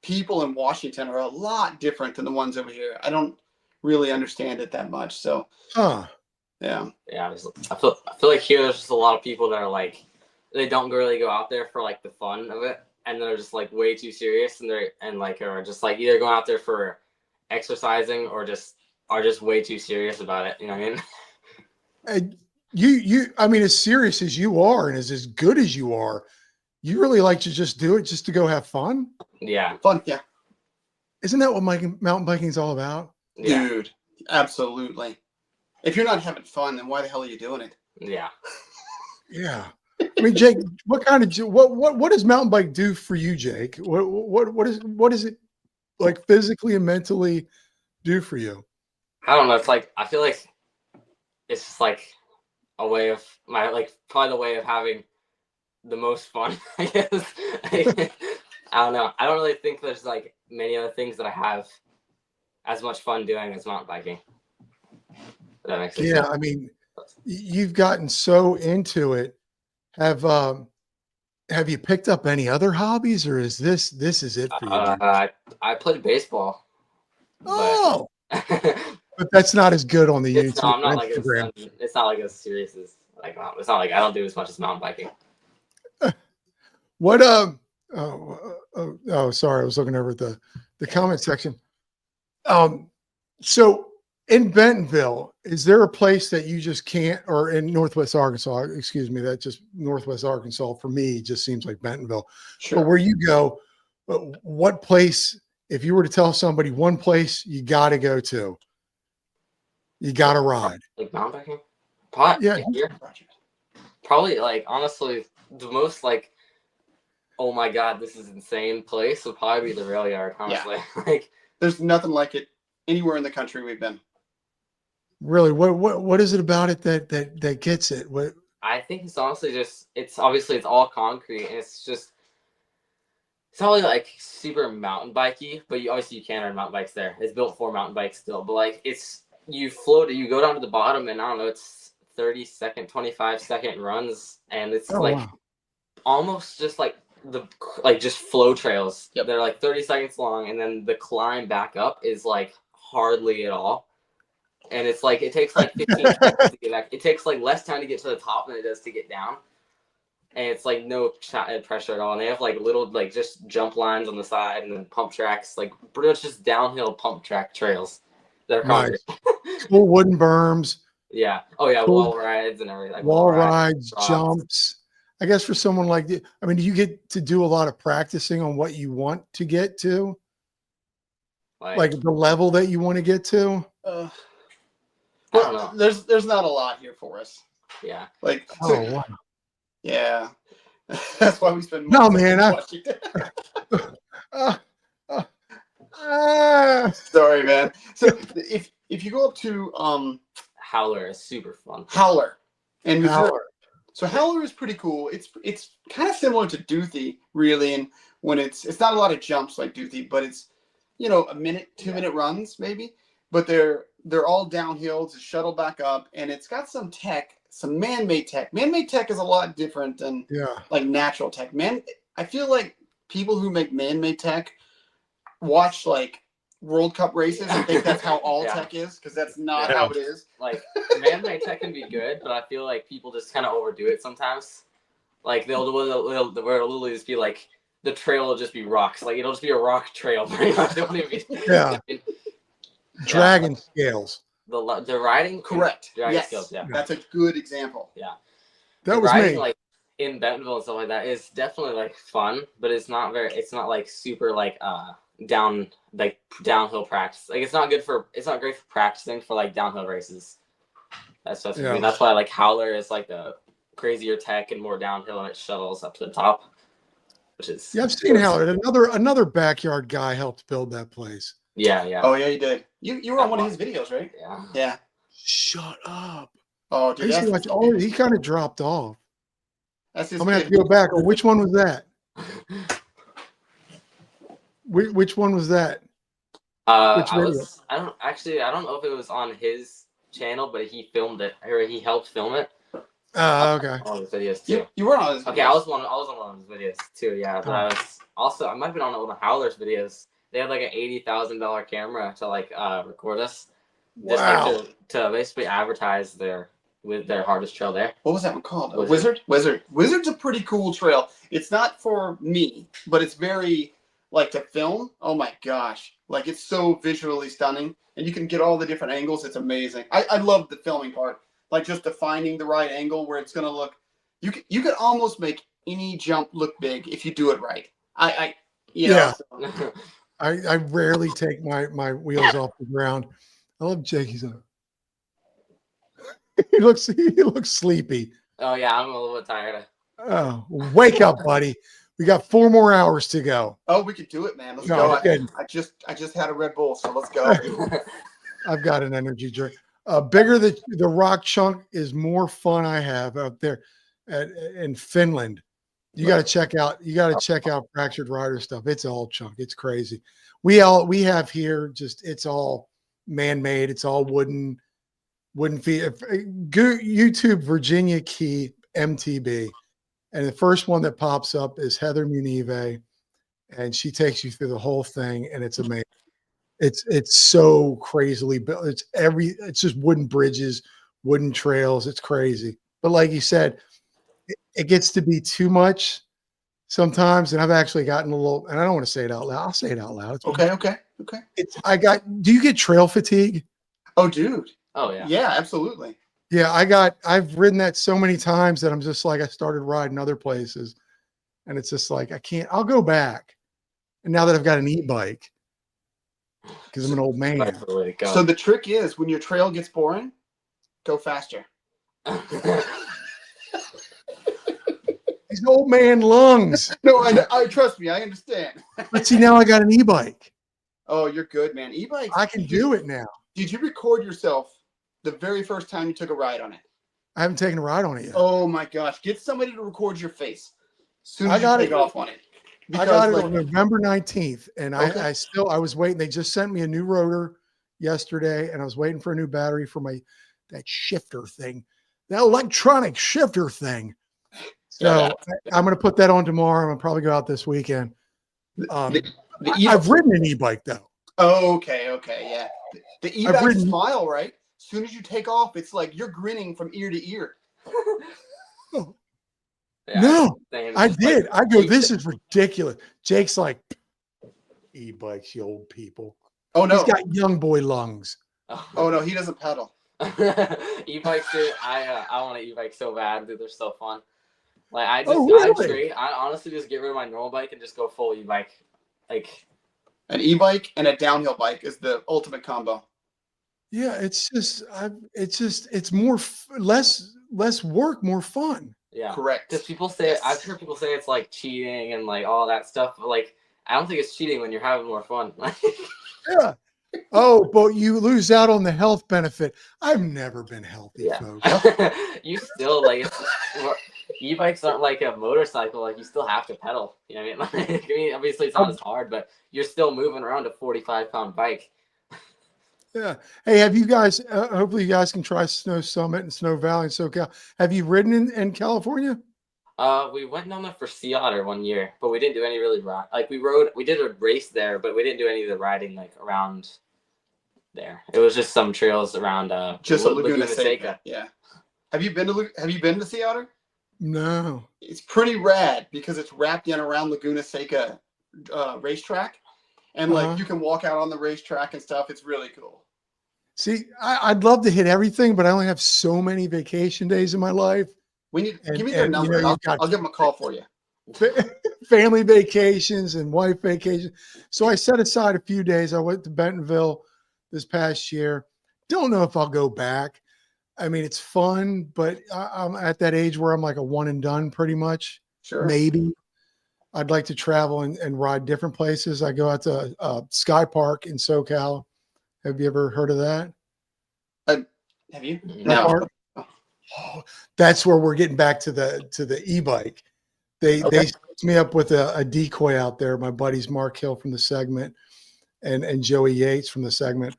people in Washington are a lot different than the ones over here. I don't really understand it that much. So, yeah. I feel like here there's just a lot of people that are like, they don't really go out there for like the fun of it, and they're just like way too serious, and are just like either going out there for exercising or just are just way too serious about it. You know what I mean? And I mean, as serious as you are and as good as you are, You really like to just do it just to go have fun? Yeah. Fun, yeah. Isn't that what mountain biking is all about? Yeah. Dude, absolutely. If you're not having fun, then why the hell are you doing it? Yeah. Yeah. I mean, Jake, what does mountain bike do for you, Jake? What is it like physically and mentally do for you? I don't know. It's like I feel like it's just like a way of probably the way of having the most fun. I guess. I don't know. I don't really think there's like many other things that I have as much fun doing as mountain biking. If that makes sense. Yeah, I mean, you've gotten so into it. Have you picked up any other hobbies, or is this is it for you, dude? I played baseball, but Oh, but that's not as good on the it's no. YouTube I'm or not like as. Instagram. It's not like as serious as like. It's not like I don't do as much as mountain biking. What sorry, I was looking over at the comment section. So in Bentonville, is there a place that you just can't, or in Northwest Arkansas, excuse me, that just Northwest Arkansas for me just seems like Bentonville. Sure. But where you go, what place, if you were to tell somebody one place you got to go to, you got to ride. Like mountain biking? Probably, Yeah. probably like honestly, the most like, oh my god, this is insane place would probably be the rail yard. Honestly, like there's nothing like it anywhere in the country we've been. Really, what is it about it that gets it? What I think it's honestly just it's obviously it's all concrete and it's just it's not really like super mountain bikey, but you obviously you can ride mountain bikes there. It's built for mountain bikes still, but like it's you float it, you go down to the bottom and I don't know, it's 30-second, 25-second runs, and it's wow. almost just like just flow trails. Yep. They're like 30 seconds long, and then the climb back up is like hardly at all. And it's like it takes like 15 seconds to get back. It takes like less time to get to the top than it does to get down. And it's like no pressure at all. And they have like little like just jump lines on the side and then pump tracks, like pretty much just downhill pump track trails that are concrete. Nice. Cool wooden berms. Yeah. Oh yeah, Cool. wall rides and everything. Like wall rides, drops. jumps. I guess for someone like you, I mean, do you get to do a lot of practicing on what you want to get to? Like the level that you want to get to? I don't know. There's not a lot here for us. Yeah. Like wow. Yeah. That's why we spend no man. Sorry, man. So if you go up to Howler is super fun. Howler and Howler. So Howler is pretty cool. It's kind of similar to Duthie, really, and when it's not a lot of jumps like Duthie, but it's a minute, 2-minute runs maybe. But they're all downhill to shuttle back up, and it's got some tech, some man-made tech. Man-made tech is a lot different than like natural tech. I feel like people who make man-made tech watch like World Cup races and think that's how all tech is, because that's not how it is. Like man-made tech can be good, but I feel like people just kind of overdo it sometimes. Like they'll literally just be like the trail will just be rocks. Like it'll just be a rock trail pretty much. It won't even be, Dragon scales. The riding, correct. Dragon scales. Yeah, that's a good example. Yeah, that was riding, me. Like in Bentonville and stuff like that is definitely like fun, but it's not like super like downhill practice. Like it's not great for practicing for like downhill races. That's why like Howler is like the crazier tech and more downhill, and it shuttles up to the top. Which is I've seen Howler. Another backyard guy helped build that place. Yeah. Oh yeah, you did. You were on one of his videos, right? Yeah. Yeah. Shut up. Oh, dude, he kind of dropped off. That's his I'm gonna have to go back. Oh, which one was that? Which one was that? I don't know if it was on his channel, but he filmed it, or he helped film it. Okay. On his videos too. You were on his videos. Okay, I was on one of his videos too. Yeah, but I might have been on one of Howler's videos. They had like an $80,000 camera to like record us. Just like to basically advertise their hardest trail there. What was that one called? Wizard. Wizard's a pretty cool trail. It's not for me, but it's very like to film. Oh my gosh. Like it's so visually stunning, and you can get all the different angles. It's amazing. I love the filming part. Like just defining the right angle where it's going to look. You could almost make any jump look big if you do it right. Yeah. So. I rarely take my wheels off the ground. I love Jakey's. He looks sleepy. Oh yeah, I'm a little bit tired. Oh, wake up, buddy. We got 4 more hours to go. Oh, we could do it, man. Let's No, go. I'm kidding. I just had a Red Bull, so let's go. I've got an energy drink. Bigger the rock chunk is more fun I have out there in Finland. You got to check out. You got to check out Fractured Rider stuff. It's all chunk. It's crazy. We have here just it's all man-made. It's all wooden feet. YouTube Virginia Key MTB, and the first one that pops up is Heather Munive, and she takes you through the whole thing, and it's amazing. It's so crazily built. It's just wooden bridges, wooden trails. It's crazy. But like you said, it gets to be too much sometimes. And I've actually gotten a little, and I don't want to say it out loud. I'll say it out loud. Okay. Do you get trail fatigue? Oh, dude. Oh yeah. Yeah, absolutely. Yeah, I've ridden that so many times that I'm just like, I started riding other places and it's just like, I'll go back. And now that I've got an e-bike, because I'm an old man. That's the way to go. So the trick is when your trail gets boring, go faster. These old man lungs. No, I trust me. I understand. But see, now I got an e-bike. Oh, you're good, man. E-bike. I can do it now. Did you record yourself the very first time you took a ride on it? I haven't taken a ride on it yet. Oh my gosh. Get somebody to record your face as soon as you take off on it. Because, I got it on November 19th, and okay. I was waiting. They just sent me a new rotor yesterday, and I was waiting for a new battery for that shifter thing, that electronic shifter thing. So I'm going to put that on tomorrow. I'm going to probably go out this weekend. I've ridden an e-bike though. Oh, okay, yeah. The e-bike smile, right? As soon as you take off, it's like you're grinning from ear to ear. Yeah, no, I did. I go, this is ridiculous. Jake's like, e-bikes, you old people. Oh, no. He's got young boy lungs. Oh, no, he doesn't pedal. E-bikes, dude, I want an e-bike so bad, dude. They're so fun. Like, I honestly just get rid of my normal bike and just go full e-bike. Like, an e-bike and a downhill bike is the ultimate combo. Yeah, it's more less work, more fun. Yeah, correct. Because I've heard people say it's like cheating and like all that stuff. But like, I don't think it's cheating when you're having more fun. Yeah. Oh, but you lose out on the health benefit. I've never been healthy, folks. You still e-bikes aren't like a motorcycle. Like you still have to pedal. You know what I mean? Like, I mean, obviously it's not as hard, but you're still moving around a 45-pound bike. Yeah. Hey, have you guys? Hopefully, you guys can try Snow Summit and Snow Valley and SoCal. Have you ridden in California? We went down there for Sea Otter one year, but we didn't do any really ride. Like we did a race there, but we didn't do any of the riding like around there. It was just some trails around just Laguna Seca. Yeah. Have you been to Sea Otter? No. It's pretty rad because it's wrapped in around Laguna Seca racetrack, and like you can walk out on the racetrack and stuff. It's really cool. See, I'd love to hit everything, but I only have so many vacation days in my life. Give me their number. I'll give them a call for you. Family vacations and wife vacations. So I set aside a few days. I went to Bentonville this past year. Don't know if I'll go back. I mean, it's fun, but I'm at that age where I'm like a one and done pretty much. Sure. Maybe. I'd like to travel and ride different places. I go out to Sky Park in SoCal. Have you ever heard of that? Have you? No. Oh, that's where we're getting back to the e-bike. They hooked me up with a decoy out there. My buddies Mark Hill from the segment and Joey Yates from the segment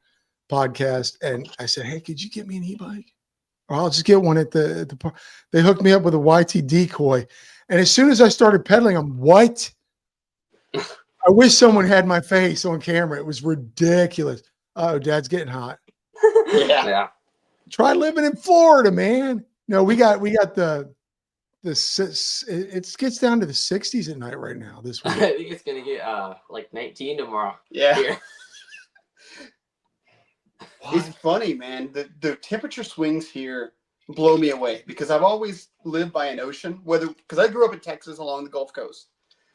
podcast. And I said, hey, could you get me an e-bike? Or I'll just get one at the park. They hooked me up with a YT decoy. And as soon as I started pedaling, I'm what? I wish someone had my face on camera. It was ridiculous. Oh, Dad's getting hot. Yeah. Try living in Florida, man. No, we got it gets down to the 60s at night right now this week. I think it's gonna get like 19 tomorrow. Yeah. It's funny, man. The temperature swings here blow me away because I've always lived by an ocean, because I grew up in Texas along the Gulf Coast,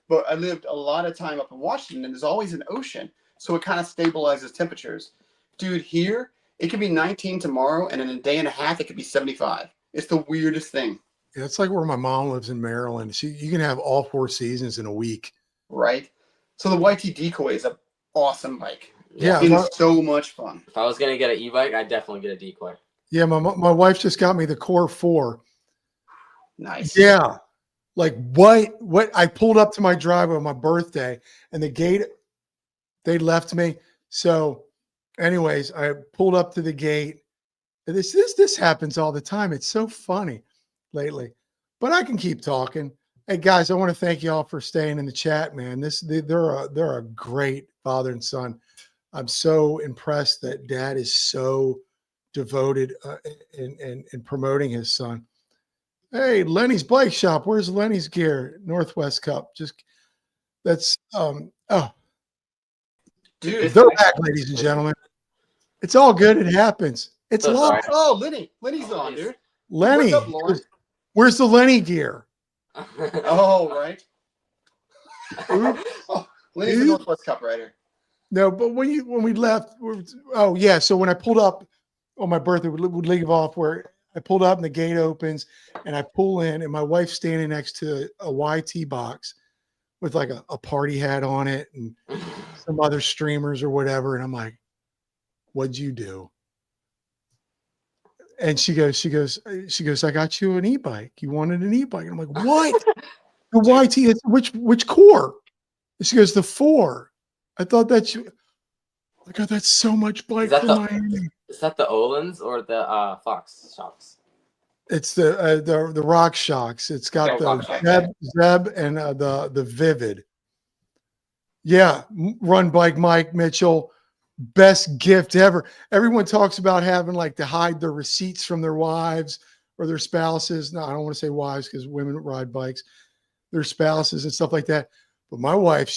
but I lived a lot of time up in Washington, and there's always an ocean, so it kind of stabilizes temperatures. Dude, here it could be 19 tomorrow, and in a day and a half it could be 75. It's the weirdest thing. Yeah, it's like where my mom lives in Maryland. You can have all 4 seasons in a week. Right? So the YT Decoy is an awesome bike. Yeah, it is so much fun. If I was gonna get an e-bike, I'd definitely get a Decoy. Yeah, my wife just got me the Core 4. Nice. Yeah. Like what I pulled up to my driveway on my birthday and the gate, they left me. So anyways, I pulled up to the gate. This happens all the time. It's so funny lately, but I can keep talking. Hey guys, I want to thank you all for staying in the chat, man. They're a great father and son. I'm so impressed that dad is so devoted in promoting his son. Hey, Lenny's Bike Shop. Where's Lenny's gear? Northwest Cup. That's dude, they're back, ladies and gentlemen. It's all good. It happens. It's So live. Oh, Lenny's on, dude. Lenny. What's up, Lauren? Where's the Lenny gear? Oh, right. Oh, Lenny's the Northwest Cup rider. No, but when we left, oh yeah. So when I pulled up on my birthday, would leave off where I pulled up and the gate opens and I pull in and my wife's standing next to a YT box with like a party hat on it and some other streamers or whatever. And I'm like, what'd you do? And she goes, I got you an e-bike. You wanted an e-bike. And I'm like, what? The YT, which core? And she goes, the 4. I thought that you, like, oh, that's so much bike for Miami. Is that the Olins or the Fox shocks? It's the Rock Shocks. It's got the Zeb and the Vivid. Yeah, Run Bike Mike Mitchell, best gift ever. Everyone talks about having like to hide their receipts from their wives or their spouses. No, I don't want to say wives because women ride bikes, their spouses and stuff like that. But my wife,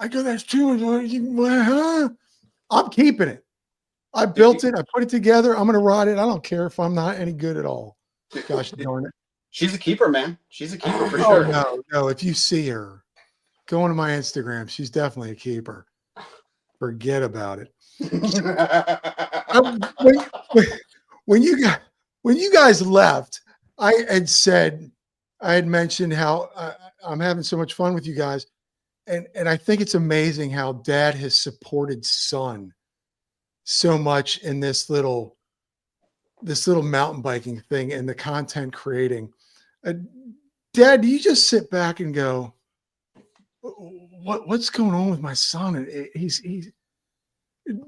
I go, that's too much. I'm keeping it. I built it. I put it together. I'm going to ride it. I don't care if I'm not any good at all. Gosh darn it. She's a keeper, man. She's a keeper for sure. No. If you see her, go on my Instagram. She's definitely a keeper. Forget about it. When you guys left, I had mentioned how I'm having so much fun with you guys. And I think it's amazing how dad has supported son so much in this little mountain biking thing and the content creating. Dad, do you just sit back and go, what's going on with my son? And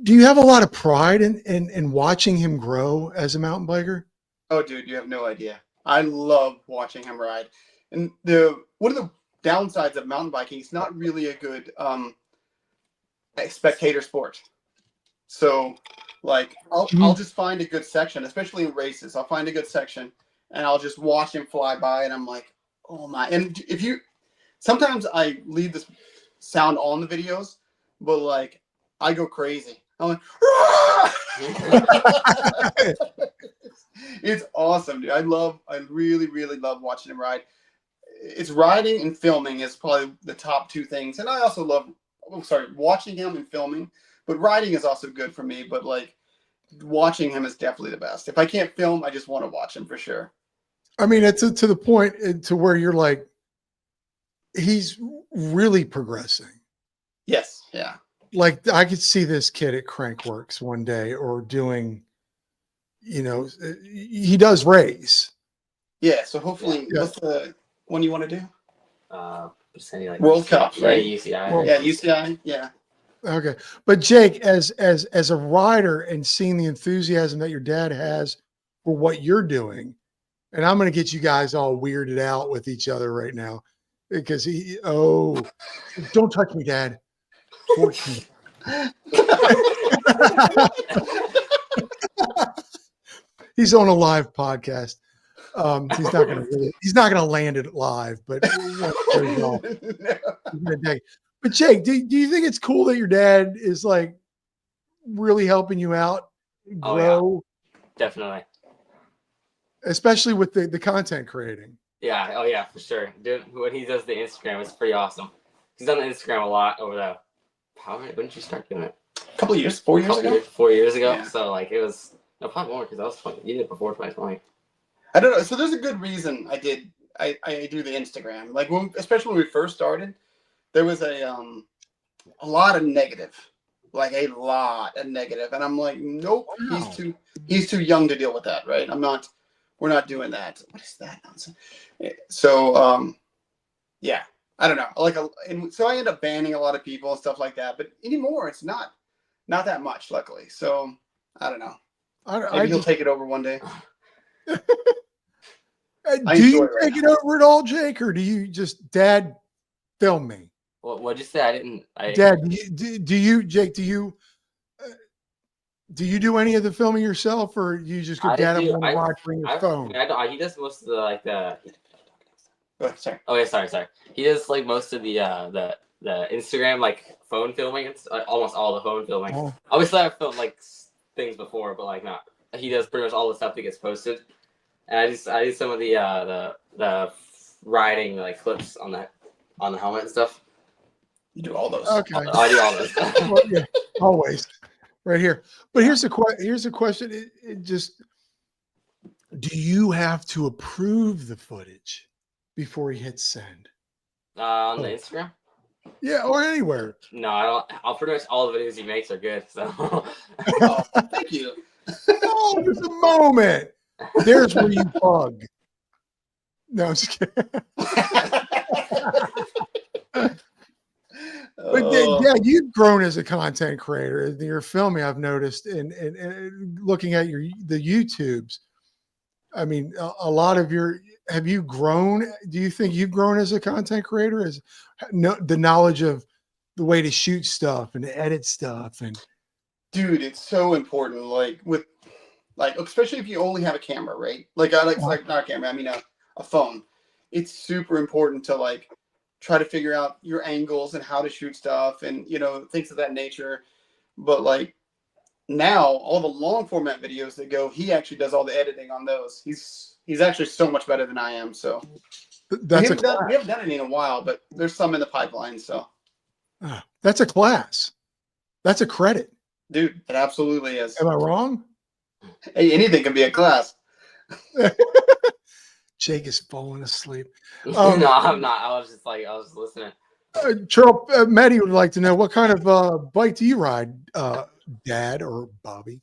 do you have a lot of pride in watching him grow as a mountain biker? Oh, dude, you have no idea. I love watching him ride. And one of the downsides of mountain biking, it's not really a good spectator sport. So, like, I'll just find a good section, especially in races. I'll find a good section, and I'll just watch him fly by, and I'm like, oh my! And sometimes I leave this sound on the videos, but like, I go crazy. I'm like, it's awesome, dude. I really, really love watching him ride. It's riding and filming is probably the top 2 things. And I also love, watching him and filming, but riding is also good for me. But like watching him is definitely the best. If I can't film, I just want to watch him for sure. I mean, it's to the point to where you're like, he's really progressing. Yes. Yeah. Like I could see this kid at Crankworks one day or doing, he does race. Yeah. So hopefully, what's the one you want to do? Like World Cup, right? Yeah, UCI. Yeah, UCI. Yeah. Okay. But Jake, as a rider and seeing the enthusiasm that your dad has for what you're doing, and I'm going to get you guys all weirded out with each other right now because don't touch me, Dad. 14. He's on a live podcast. He's not gonna land it live, but but Jake, do you think it's cool that your dad is like really helping you out grow? Oh, yeah. Definitely. especially with the content creating. Yeah. Oh yeah, for sure. Dude, when he does the Instagram, it's pretty awesome. He's done the Instagram a lot over the. When did you start doing it? A couple of years, 4 years ago. 4 years ago. Yeah. So like it was no probably more because I was 20. You did it before 2020. I don't know. So there's a good reason I do the Instagram. Like especially when we first started, there was a lot of negative, like a lot of negative, and I'm like, nope, Wow. he's too young to deal with that, right? We're not doing that. What is that nonsense? So yeah, I don't know. And so I end up banning a lot of people and stuff like that. But anymore, it's not that much, luckily. So I don't know. Maybe he'll take it over one day. Do you take it over at all, Jake, or do you just Dad film me? What'd you say? I didn't. Dad, do you, Jake? Do you do any of the filming yourself, or you just go, Dad, I want to watch, bring your phone? He does most of the like the. Sorry. Oh yeah, sorry. He does like most of the Instagram like phone filming. It's almost all the phone filming. Oh. Obviously, I've filmed like things before, but like not. He does pretty much all the stuff that gets posted, and I do some of the riding like clips on the helmet and stuff. You do all those. Okay. I do all those. Well, yeah, always right here. But here's a question. It just, do you have to approve the footage before you hit send? On the Instagram? Yeah, or anywhere. No, I don't. I'll pretty much all the videos he makes are good. So. Oh, thank you. Oh, there's a moment. There's where you bug. No, I'm just kidding. But yeah, you've grown as a content creator. Your filming, I've noticed, and looking at the YouTubes. I mean, a lot of have you grown? Do you think you've grown as a content creator? As the knowledge of the way to shoot stuff and to edit stuff, and dude, it's so important. Like especially if you only have a camera, right? Like not a camera. I mean a phone. It's super important to like try to figure out your angles and how to shoot stuff and things of that nature. But like now, all the long format videos that go, he actually does all the editing on those. He's actually so much better than I am. So we haven't done it in a while, but there's some in the pipeline. So that's a class. That's a credit, dude. It absolutely is. Am I wrong? Hey, anything can be a class. Jake is falling asleep. No, I'm not. I was listening. Charles, Maddie would like to know, what kind of bike do you ride, Dad or Bobby?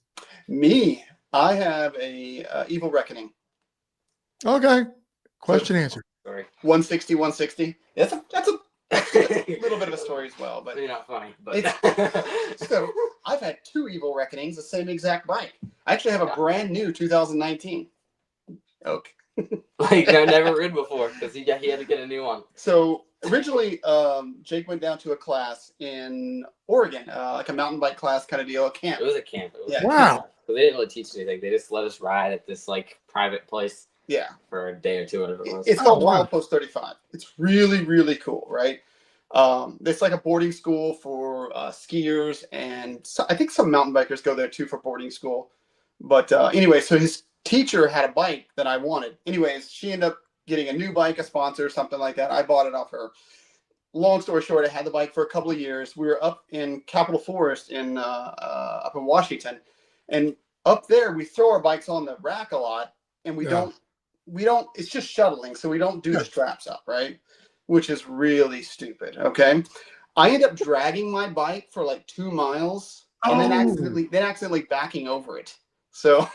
Me, I have a Evil Reckoning. Okay, question answered. Sorry. 160. That's a little bit of a story as well, but you're not funny. But so I've had 2 Evil Reckonings, the same exact bike. I actually have a brand new 2019. Okay. Like I've never ridden before because he had to get a new one. So originally, Jake went down to a class in Oregon, like a mountain bike class kind of deal, a camp. It was a camp. Wow. So they didn't really teach anything. They just let us ride at this like private place. Yeah. For a day or two, whatever it was. It's called Wild Post 35. It's really, really cool, right? It's like a boarding school for skiers, and I think some mountain bikers go there too for boarding school. But anyway, so his teacher had a bike that I wanted. Anyways, she ended up getting a new bike, a sponsor, something like that. I bought it off her. Long story short, I had the bike for a couple of years. We were up in Capitol Forest up in Washington, and up there we throw our bikes on the rack a lot, and we don't. It's just shuttling, so we don't do the straps up, right? Which is really stupid. Okay, I end up dragging my bike for like 2 miles, and then accidentally backing over it. So.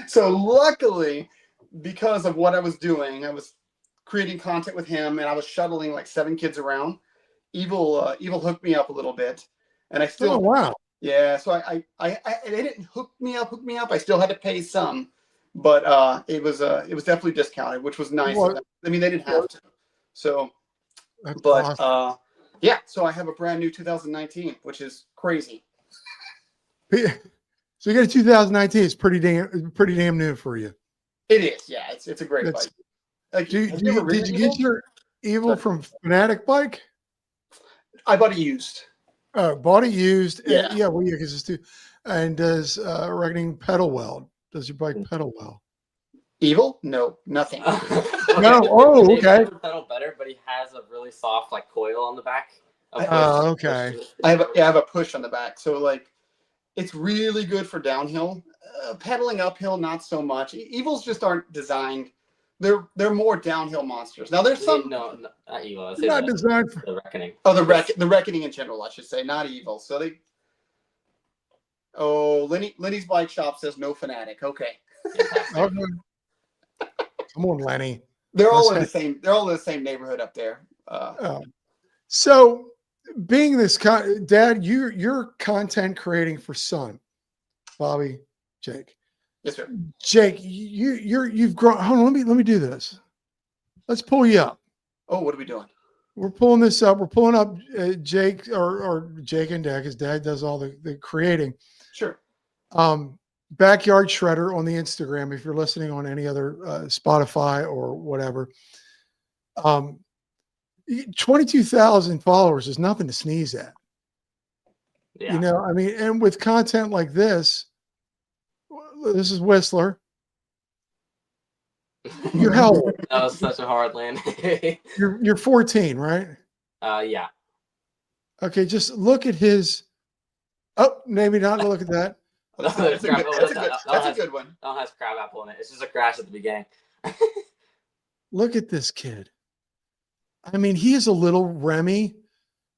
So luckily, because of what I was doing, I was creating content with him, and I was shuttling like 7 kids around. Evil hooked me up a little bit, and I still. Oh wow! Yeah, so I they didn't hook me up. I still had to pay some, but it was definitely discounted, which was nice. Well, I mean, they didn't have to. So, awesome. Yeah. So I have a brand new 2019, which is crazy. So you got a 2019. It's pretty damn new for you. It is, yeah. It's a great bike. Like, did you get your Evil from Fanatic Bike? I bought it used. Bought it used. Yeah. Yeah. Well, yeah, because it's too. And does Reckoning pedal weld? Does your bike pedal well? Evil? No, nothing. Okay. No. Oh, They okay. make the pedal better, but he has a really soft like coil on the back. Okay. I have a push on the back, so like it's really good for downhill. Pedaling uphill, not so much. Evils just aren't designed. They're more downhill monsters. Now there's some. No, not evil. I say Not designed for. the reckoning. Oh, the reckoning in general, I should say, not evil. So they. Oh, Lenny's bike shop says no fanatic. Okay. Okay. Come on, Lenny. They're all in the same neighborhood up there. So, being this Dad, you're content creating for son, Bobby, Jake. Yes, sir. Jake, you've grown. Hold on, let me do this. Let's pull you up. Oh, what are we doing? We're pulling this up. We're pulling up Jake or Jake and Dad, because Dad does all the creating. Sure. Backyard Shredder on the Instagram. If you're listening on any other Spotify or whatever, 22,000 followers is nothing to sneeze at. Yeah. You know, I mean, and with content like this is Whistler. You're how old? That was such a hard land. You're 14, right? Yeah. Okay, just look at his. Oh, maybe not look at that. That's a good one. That one has crab apple in it. It's just a crash at the beginning. Look at this kid. I mean, he is a little Remy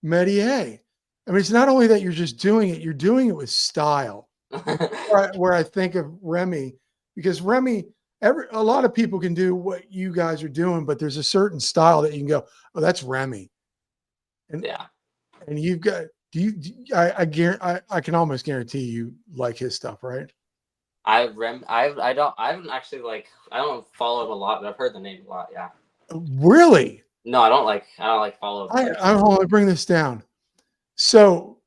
Métier. I mean, it's not only that you're just doing it, you're doing it with style. Where I think of Remy, because Remy, a lot of people can do what you guys are doing, but there's a certain style that you can go, oh, that's Remy. And yeah. And you've got, I can almost guarantee you like his stuff, right? I haven't actually I don't follow him a lot, but I've heard the name a lot. Yeah. Really? No, I don't follow. I want to bring this down. So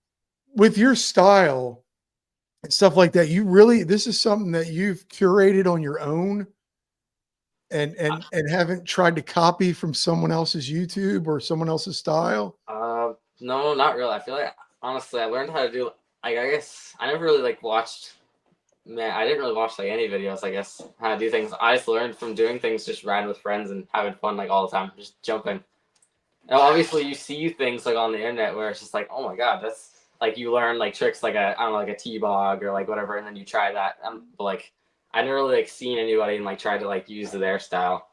with your style and stuff like that, this is something that you've curated on your own and haven't tried to copy from someone else's YouTube or someone else's style? No, not really. I feel like, honestly, I learned how to do, I guess I never really watched, I didn't really watch any videos, I guess, how to do things. I just learned from doing things, just riding with friends and having fun all the time, just jumping. Now, obviously, you see things on the internet where it's just oh my God, that's you learn tricks a T-bog or whatever, and then you try that. But I never really seen anybody and try to use their style.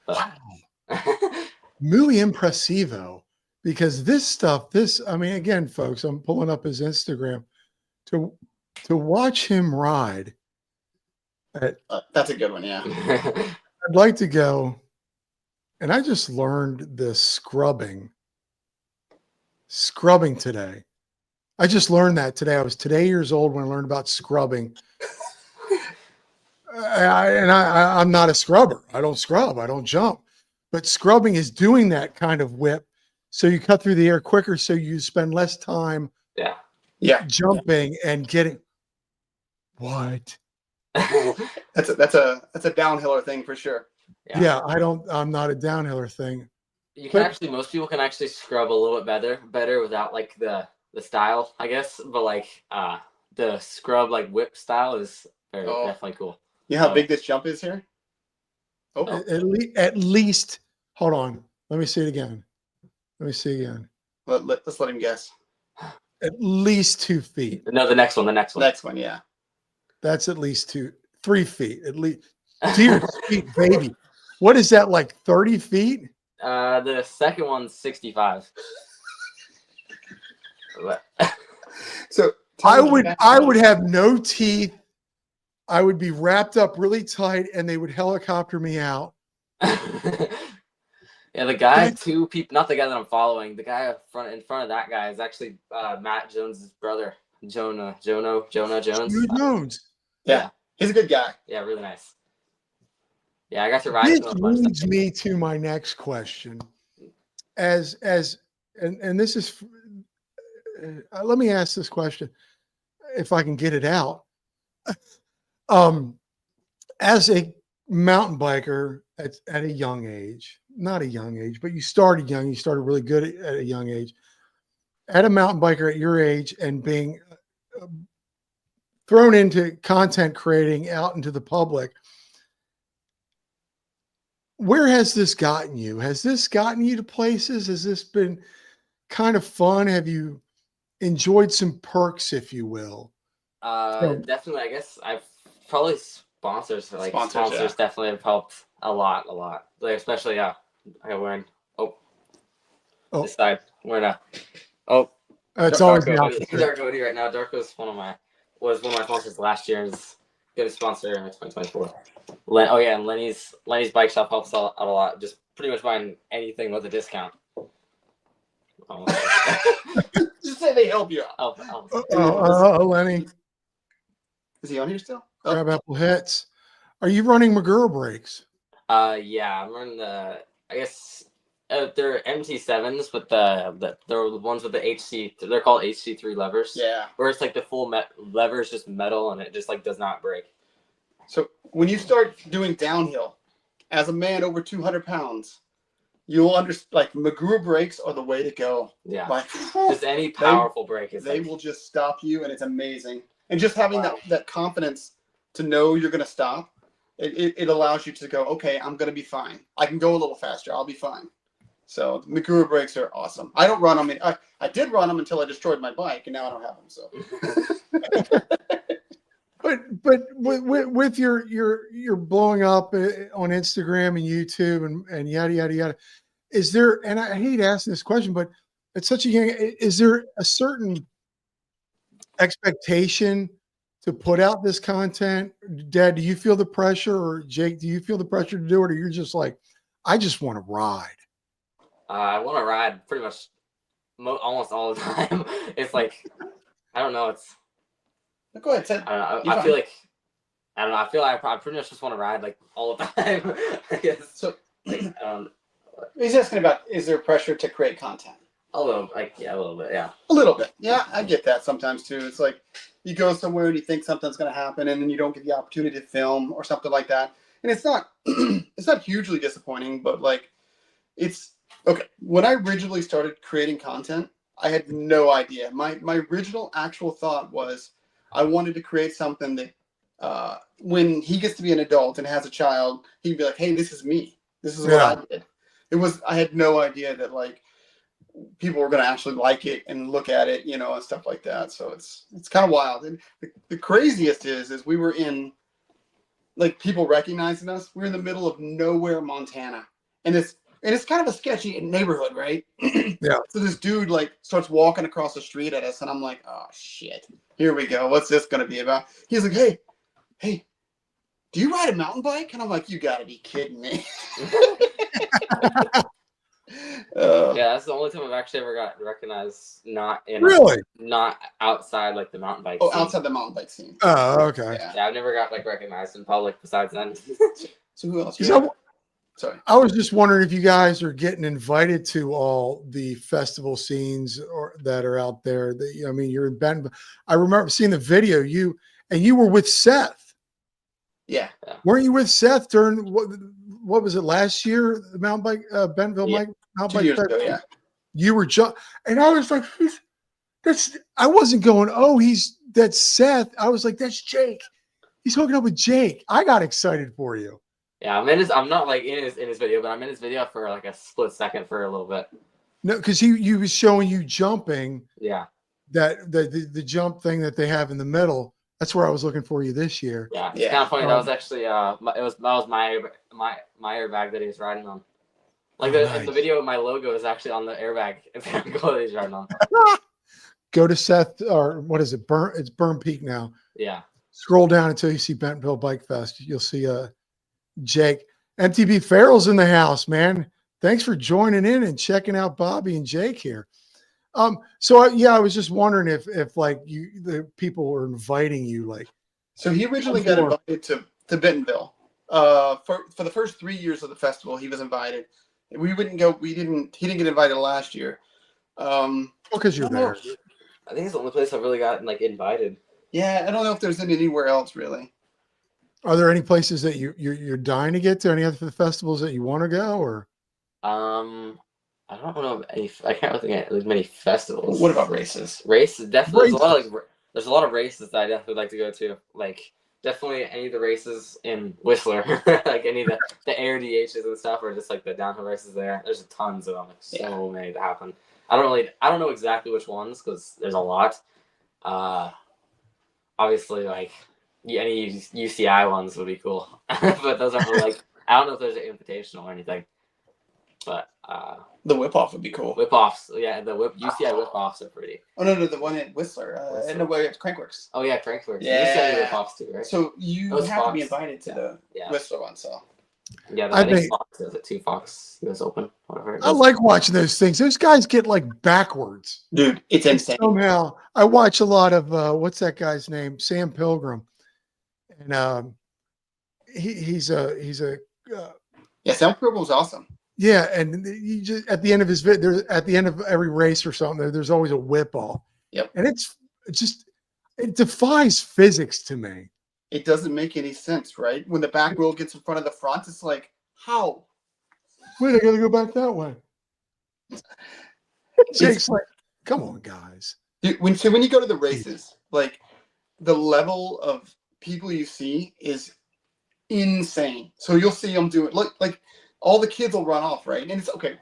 But. Wow. Muy impressivo. Because this stuff, I mean, again, folks, I'm pulling up his Instagram to watch him ride. That's a good one, yeah. I'd like to go, and I just learned this scrubbing today. I just learned that today. I was today years old when I learned about scrubbing. I'm not a scrubber. I don't scrub. I don't jump. But scrubbing is doing that kind of whip. So you cut through the air quicker, so you spend less time jumping and getting what? That's a downhiller thing for sure. Yeah, I'm not a downhiller thing. Most people can actually scrub a little bit better without the style, I guess. But the scrub whip style is definitely cool. You know how big this jump is here? Oh, at least hold on. Let me see it again. Let's let him guess. At least 2 feet. No, the next one. Next one, yeah. That's at least 3 feet. At least. Dear sweet baby. What is that, 30 feet? The second one's 65. So I would have no teeth. I would be wrapped up really tight, and they would helicopter me out. Yeah, the guy, two people, not the guy that I'm following. The guy in front of that guy is actually Matt Jones's brother, Jonah Jones. Jones. Yeah, he's a good guy. Yeah, really nice. Yeah, I got to ride. This leads me to my next question. And this is, let me ask this question, if I can get it out. As a mountain biker at a young age, not a young age, but you started young, you started really good at a young age. At a mountain biker at your age and being thrown into content creating out into the public. Where has this gotten you? Has this gotten you to places? Has this been kind of fun? Have you enjoyed some perks, if you will? Definitely. I guess I've probably sponsors Yeah. definitely have helped a lot. Like especially I got wearing this side wearing a it's always Dark hoodie right now. Dark was one of my sponsors last year. Is good sponsor in 2024. And Lenny's bike shop helps out a lot. Just pretty much buying anything with a discount. Just say they help you out. Lenny. Is he on here still? Crab apple hits. Are you running Magura brakes? Yeah, I'm running I guess they're MT7s, but they're the ones with the HC. They're called HC3 levers. Yeah. Where it's like the full lever is just metal and it just like does not break. So when you start doing downhill, as a man over 200 pounds, you'll understand. Like Magura brakes are the way to go. Yeah. Like just any powerful brake is. They will just stop you, and it's amazing. And just having that confidence to know you're going to stop, it allows you to go, okay, I'm going to be fine. I can go a little faster. I'll be fine. So Magura brakes are awesome. I don't run them. I did run them until I destroyed my bike, and now I don't have them. So. But with your blowing up on Instagram and YouTube and yada yada yada, is there? And I hate asking this question, but it's such a young. Is there a certain expectation to put out this content? Dad, do you feel the pressure, or Jake, do you feel the pressure to do it, or you're just like, I just want to ride? I want to ride pretty much almost all the time. It's like I don't know. It's. Go ahead, Ted. I don't know. I feel like I feel like I pretty much just want to ride like all the time. I guess. So he's asking about, is there pressure to create content? A little bit, yeah. A little bit. Yeah, I get that sometimes too. It's like you go somewhere and you think something's going to happen, and then you don't get the opportunity to film or something like that. And it's not it's not hugely disappointing, but like it's okay. When I originally started creating content, I had no idea. My original actual thought was I wanted to create something that when he gets to be an adult and has a child, he'd be like, hey, this is me. This is what I did. I had no idea that like people were going to actually like it and look at it, and stuff like that. So it's kind of wild. And the craziest is we were in, like, people recognizing us. We're in the middle of nowhere, Montana. And it's kind of a sketchy neighborhood, right? Yeah. So this dude like starts walking across the street at us, and I'm like, oh shit, here we go. What's this going to be about? He's like, hey, do you ride a mountain bike? And I'm like, you got to be kidding me. Yeah, that's the only time I've actually ever got recognized. Not outside like the mountain bike. Oh, scene. Outside the mountain bike scene. Oh, okay. Yeah, I've never got like recognized in public besides then. So who else? Sorry, I was just wondering if you guys are getting invited to all the festival scenes that are out there. I mean, you're in Bentonville. I remember seeing the video. You were with Seth. Yeah. Weren't you with Seth during what was it last year? The mountain bike Bentonville mountain 2 bike years festival? ago, yeah. You were and I was like, I wasn't going, that's Seth. I was like, that's Jake. He's hooking up with Jake. I got excited for you. Yeah, I'm not like in his video, but I'm in his video for like a split second for a little bit. No, because he was showing you jumping. Yeah. That the jump thing that they have in the middle. That's where I was looking for you this year. Yeah, it's kind of funny. That was actually my airbag that he was riding on. Like in the video, my logo is actually on the airbag that he's riding on. Go to Seth, or what is it? It's Burn Peak now. Yeah. Scroll down until you see Bentonville Bike Fest. You'll see Jake. MTB Farrell's in the house, man. Thanks for joining in and checking out Bobby and Jake here. So I was just wondering if like the people were inviting you, like. So he originally got invited to Bentonville. For the first 3 years of the festival, he was invited. We wouldn't go. He didn't get invited last year. Because you're there. I think it's the only place I've really gotten like invited. Yeah, I don't know if there's anywhere else really. Are there any places that you're dying to get to? Any other festivals that you want to go, or? I don't know of any. I can't really think of many festivals. What about races? Races, definitely. There's a lot of like there's a lot of races that I definitely like to go to. Like definitely any of the races in Whistler, like any of the air DHs and stuff, or just like the downhill races there. There's tons of them, like so many that happen. I don't know exactly which ones because there's a lot. Obviously, like any UCI ones would be cool, but those aren't really like I don't know if there's an invitational or anything. But the whip off would be cool. Whip offs, yeah, the UCI whip offs are pretty. Oh no, the one at Whistler. No, way at Crankworks. Oh yeah, Crankworks. Yeah, UCI whip offs too, right? So you have to be invited to the Whistler one. So yeah, I think Fox does it too. Fox US Open, whatever. I like watching those things. Those guys get like backwards, dude. It's insane. Somehow, I watch a lot of what's that guy's name? Sam Pilgrim, and he's a Sam Pilgrim was awesome. Yeah, and you just at the end of his at the end of every race or something, there's always a whip off. Yep, and it defies physics to me. It doesn't make any sense, right? When the back wheel gets in front of the front, it's like, how? Wait, I got to go back that way. Jake's like, come on, guys. When you go to the races, like the level of people you see is insane. So you'll see them doing like all the kids will run off, right? And it's okay.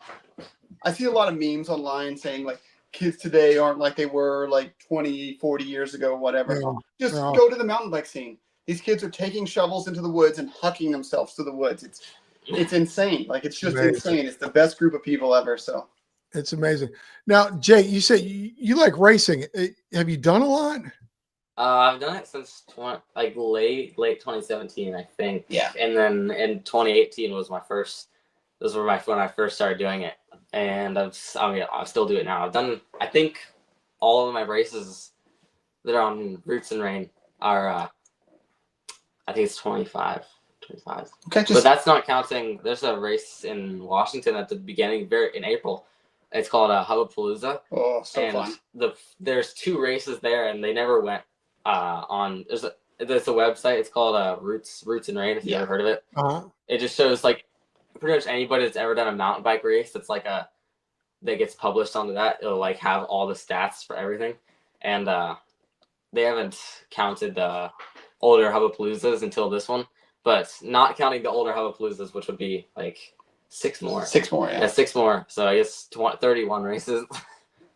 I see a lot of memes online saying like kids today aren't like they were like 20, 40 years ago, whatever. Just go to the mountain bike scene. These kids are taking shovels into the woods and hucking themselves to the woods. It's insane. Like it's just insane. It's the best group of people ever. So it's amazing. Now, Jay, you say you like racing. Have you done a lot? I've done it since late 2017, I think. Yeah. And then in 2018 was my first. Those were when I first started doing it, and I still do it now. I've done. I think all of my races that are on Roots and Rain are. I think it's 25. Okay. But that's not counting. There's a race in Washington at the beginning, in April. It's called Hubbapalooza. Oh, so fun. There's 2 races there, and they never went on. There's a website. It's called Roots and Rain. If you ever heard of it, it just shows like pretty much anybody that's ever done a mountain bike race. That's like that gets published onto that. It'll like have all the stats for everything, and they haven't counted the older Hubbapaloozas until this one, but not counting the older Hubbapaloozas, which would be like 6 more. 6 more, yeah. 6 more. So I guess 31 races.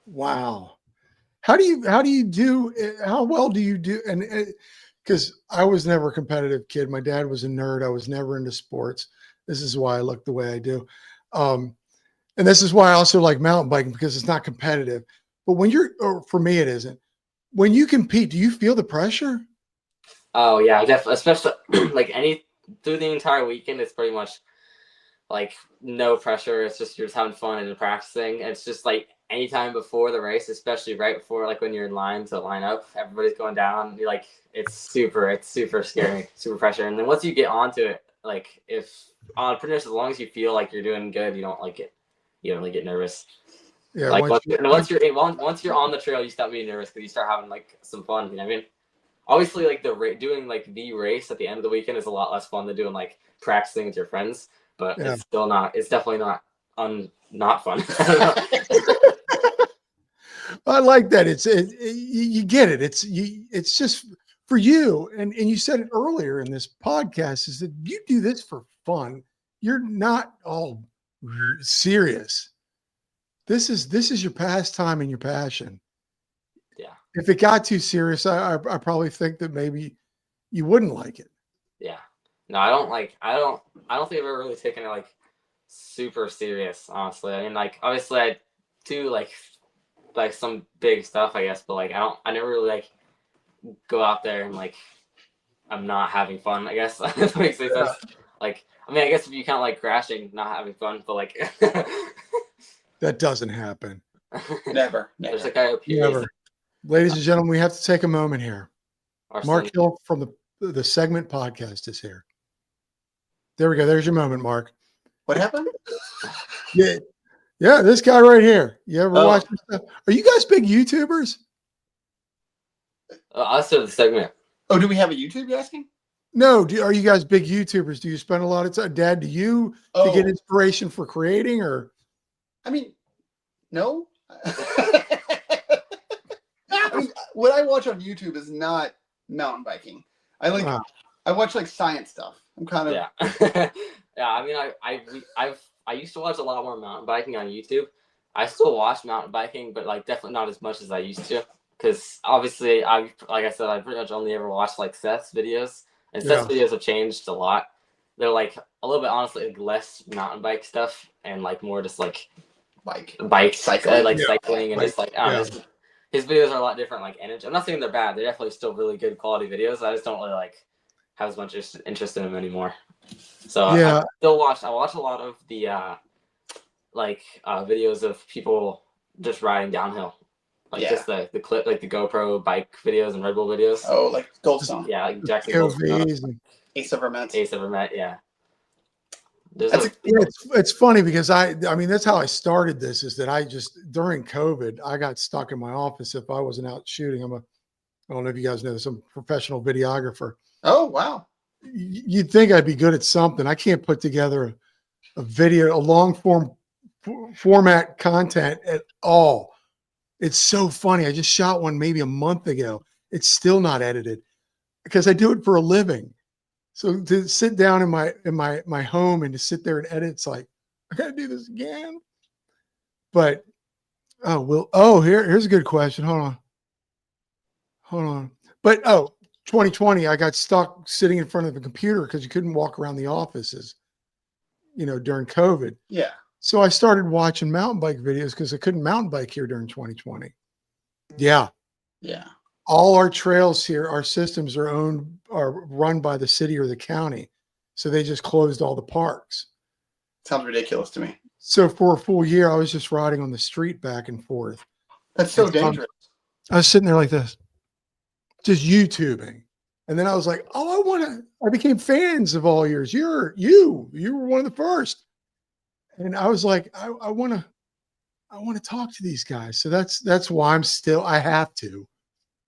Wow. How well do you do? And because I was never a competitive kid. My dad was a nerd. I was never into sports. This is why I look the way I do. And this is why I also like mountain biking, because it's not competitive. But for me, it isn't. When you compete, do you feel the pressure? Oh yeah, definitely. Especially through the entire weekend, it's pretty much like no pressure. It's just you're just having fun and practicing. It's just like anytime before the race, especially right before, like when you're in line to line up, everybody's going down. You're like, it's super scary, super pressure. And then once you get onto it, like pretty much as long as you feel like you're doing good, you don't really get nervous. Yeah. Like once you're on the trail, you stop being nervous because you start having like some fun. You know what I mean? Obviously, like doing like the race at the end of the weekend is a lot less fun than doing like practicing with your friends. But it's still not. It's definitely not fun. I like that. You get it. It's just for you. And you said it earlier in this podcast, is that you do this for fun. You're not all serious. This is your pastime and your passion. Yeah. If it got too serious, I probably think that maybe you wouldn't like it. Yeah. No, I don't think I've ever really taken it like super serious, honestly. I mean, like obviously I do like some big stuff, I guess, but like I never really like go out there and like I'm not having fun, I guess. If that makes sense. Like, I mean, I guess if you count like crashing, not having fun, but like that doesn't happen. Never. There's a guy up here. Never. Ladies and gentlemen, we have to take a moment here. Mark Hill from the Segment Podcast is here. There we go. There's your moment, Mark. What happened? Yeah, this guy right here. You ever watch this stuff? Are you guys big YouTubers? I started the segment. Oh, do we have a YouTube, you're asking? No. Are you guys big YouTubers? Do you spend a lot of time? Dad, do you to get inspiration for creating, or? I mean, no. what I watch on YouTube is not mountain biking. I watch like science stuff. I'm kind of yeah. I mean, I used to watch a lot more mountain biking on YouTube. I still watch mountain biking, but like definitely not as much as I used to. Because obviously, like I said, I pretty much only ever watched like Seth's videos, and Seth's videos have changed a lot. They're like a little bit honestly like, less mountain bike stuff and like more just like bike cycling, cycling and just like I don't know. His videos are a lot different, like energy. I'm not saying they're bad; they're definitely still really good quality videos. I just don't really like have as much interest in them anymore. So I watch a lot of the videos of people just riding downhill. Like just the clip, like the GoPro bike videos and Red Bull videos. Oh, like Goldstone. Yeah, like Jackson Goldstone. Ace of Vermette, yeah. It's funny because I mean that's how I started this. Is that I just during COVID I got stuck in my office if I wasn't out shooting. I don't know if you guys know this. I'm a professional videographer. Oh wow! You'd think I'd be good at something. I can't put together a video, a long format content at all. It's so funny. I just shot one maybe a month ago. It's still not edited because I do it for a living. So to sit down in my home and to sit there and edit, it's like, I gotta do this again. But here's a good question. Hold on. But 2020, I got stuck sitting in front of the computer because you couldn't walk around the offices, during COVID. Yeah. So I started watching mountain bike videos because I couldn't mountain bike here during 2020. Yeah. Yeah. All our trails here, our systems are run by the city or the county. So they just closed all the parks. Sounds ridiculous to me. So for a full year, I was just riding on the street back and forth. That's so dangerous. I was sitting there like this, just YouTubing. And then I was like, I became fans of all yours. You were one of the first. And I was like, I want to talk to these guys. So that's why I have to.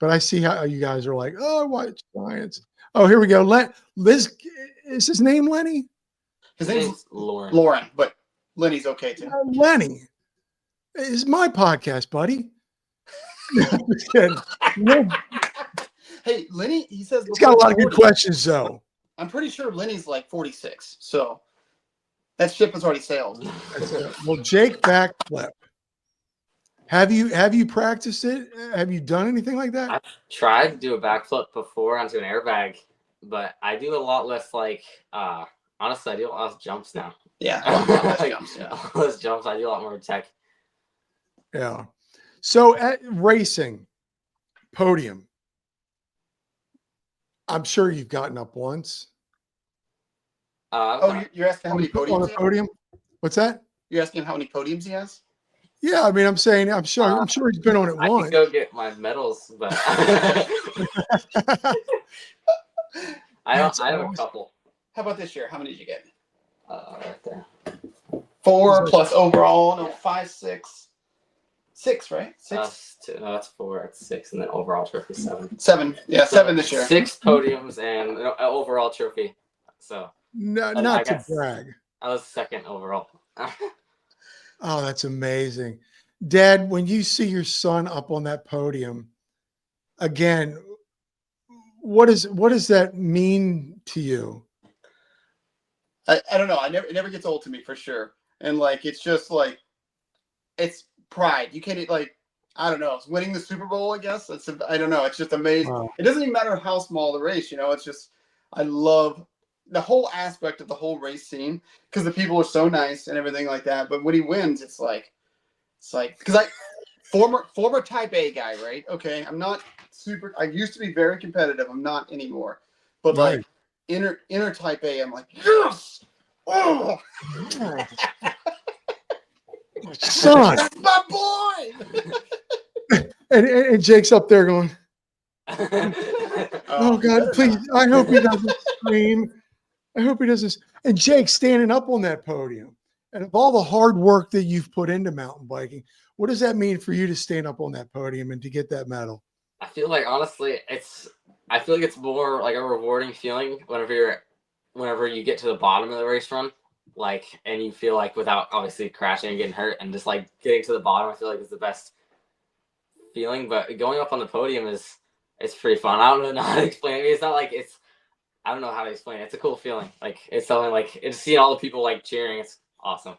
But I see how you guys are like, oh, watch science. Oh, here we go. Liz, is his name Lenny? His name's Lauren, but Lenny's okay too. Lenny is my podcast, buddy. Hey, Lenny, he says he's got a lot of good questions, though. I'm pretty sure Lenny's like 46, so that ship has already sailed. Well, Jake backflip. Have you practiced it? Have you done anything like that? I've tried to do a backflip before onto an airbag, but I do a lot less honestly, I do a lot less jumps now. Yeah, a lot less jumps. Yeah. A lot less jumps. I do a lot more tech. Yeah. So at racing, podium, I'm sure you've gotten up once. You're asking how many podiums on a podium? What's that? You're asking how many podiums he has? Yeah, I mean, I'm saying, I'm sure he's been on it once. I can go get my medals, but I have a couple. How about this year? How many did you get? Right there. 4 plus overall. No, 5, 6. 6, right? 6. No, that's 4. That's 6, and then overall trophy 7. 7. Yeah, 7 this year. 6 podiums and an overall trophy. So not to brag. I was second overall. Oh, that's amazing. Dad, when you see your son up on that podium, again, what does that mean to you? I don't know. It never gets old to me for sure. And it's just it's pride. You can't I don't know. It's winning the Super Bowl, I guess. I don't know. It's just amazing. Wow. It doesn't even matter how small the race, it's just, I love the whole aspect of the whole race scene because the people are so nice and everything like that. But when he wins, it's like, because former type A guy, right? Okay. I'm not I used to be very competitive. I'm not anymore. But right. Inner type A, I'm like, yes! Oh! Son! That's my boy! and Jake's up there going, oh God, please. I hope he doesn't scream. I hope he doesn't. And Jake standing up on that podium. And of all the hard work that you've put into mountain biking, what does that mean for you to stand up on that podium and to get that medal? I feel like honestly, it's more like a rewarding feeling whenever you get to the bottom of the race run, and you feel like without obviously crashing and getting hurt and just getting to the bottom, I feel like is the best feeling, but going up on the podium it's pretty fun. I don't know how to explain it. It's not like I don't know how to explain it. It's a cool feeling. Like it's something like it's seeing all the people like cheering. It's awesome.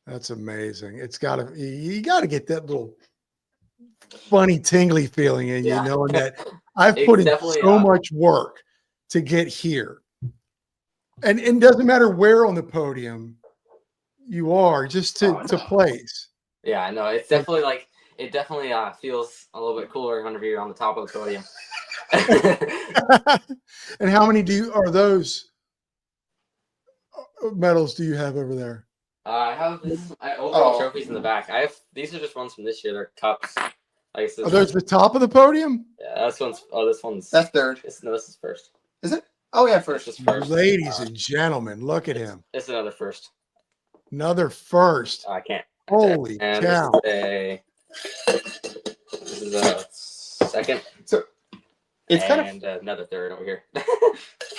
That's amazing. You gotta get that little funny tingly feeling in you, Yeah. knowing that I've It's put in definitely so much work to get here. And it doesn't matter where on the podium you are, just to place. yeah, I know. It's definitely like it definitely feels a little bit cooler whenever you're on the top of the podium. And how many are those medals do you have over there? I have overall trophies in the back. These are just ones from this year. They're cups. Like Are those the top of the podium? Yeah, this one's That's third. No, this is first. Is it? Oh yeah, first. This is first. Ladies and gentlemen, look at him. It's another first. Another first. I can't. Holy cow! This is a second. So it's and another third over here.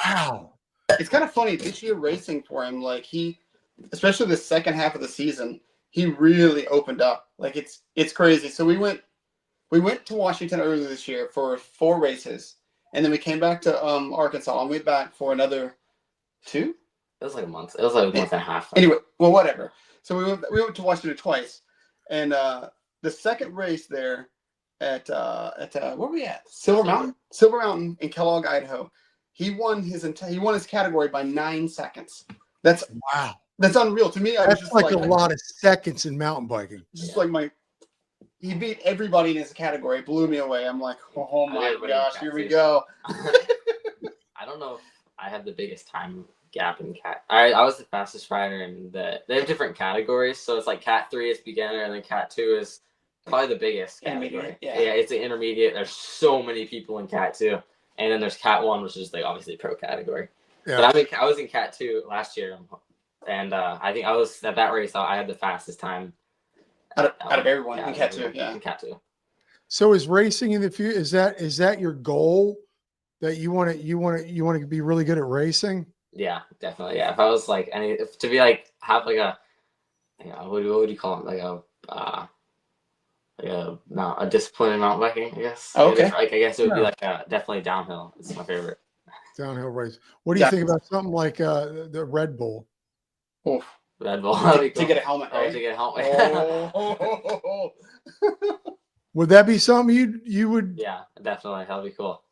Wow. It's kind of funny this year racing for him. Like especially the second half of the season, he really opened up. Like it's crazy. So we went to Washington earlier this year for 4 races, and then we came back to Arkansas and went back for another 2. It was like a month. It was like a month and a half. Anyway, well, whatever. So we went to Washington twice, and the second race there at where were we at? Silver Mountain in Kellogg, Idaho. He won his category by 9 seconds. That's wow. That's unreal to me. That's just like a lot of seconds in mountain biking. Just like he beat everybody in his category. It blew me away. I'm like, oh my gosh, here we go. I don't know if I had the biggest time gap in cat. I was the fastest rider in they have different categories. So it's like cat 3 is beginner, and then cat 2 is probably the biggest category. Yeah, it's an intermediate. There's so many people in cat 2, and then there's cat 1, which is like obviously pro category. Yeah. But I was in cat 2 last year, and I think I was at that race. I had the fastest time out of everyone in cat 2. Yeah, in cat 2. So is racing in the future? Is that your goal? That you want to be really good at racing? Yeah, definitely. Yeah, if I was like to be like have like a, what would you call it, like a discipline in mountain biking, I guess. Okay. Like I guess it would be like definitely downhill. It's my favorite. Downhill race. What do you think about something like the Red Bull? Oof. Red Bull to get a helmet, right? To get a helmet. Would that be something you would? Yeah, definitely. That'd be cool.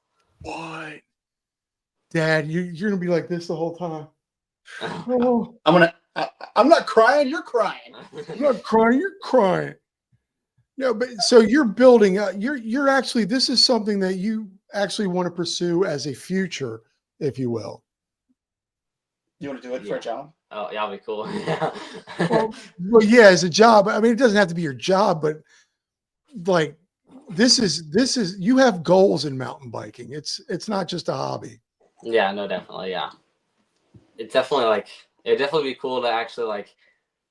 What? Dad, you're gonna be like this the whole time. Oh. I'm not crying. You're crying. I'm not crying. You're crying. No, but so you're building. You're actually. This is something that you actually want to pursue as a future, if you will. You want to do it for a job? Oh, yeah, that'd be cool. Yeah. well, yeah, as a job. I mean, it doesn't have to be your job, but like this is you have goals in mountain biking. It's not just a hobby. Yeah, no, definitely. Yeah. It'd definitely be cool to actually like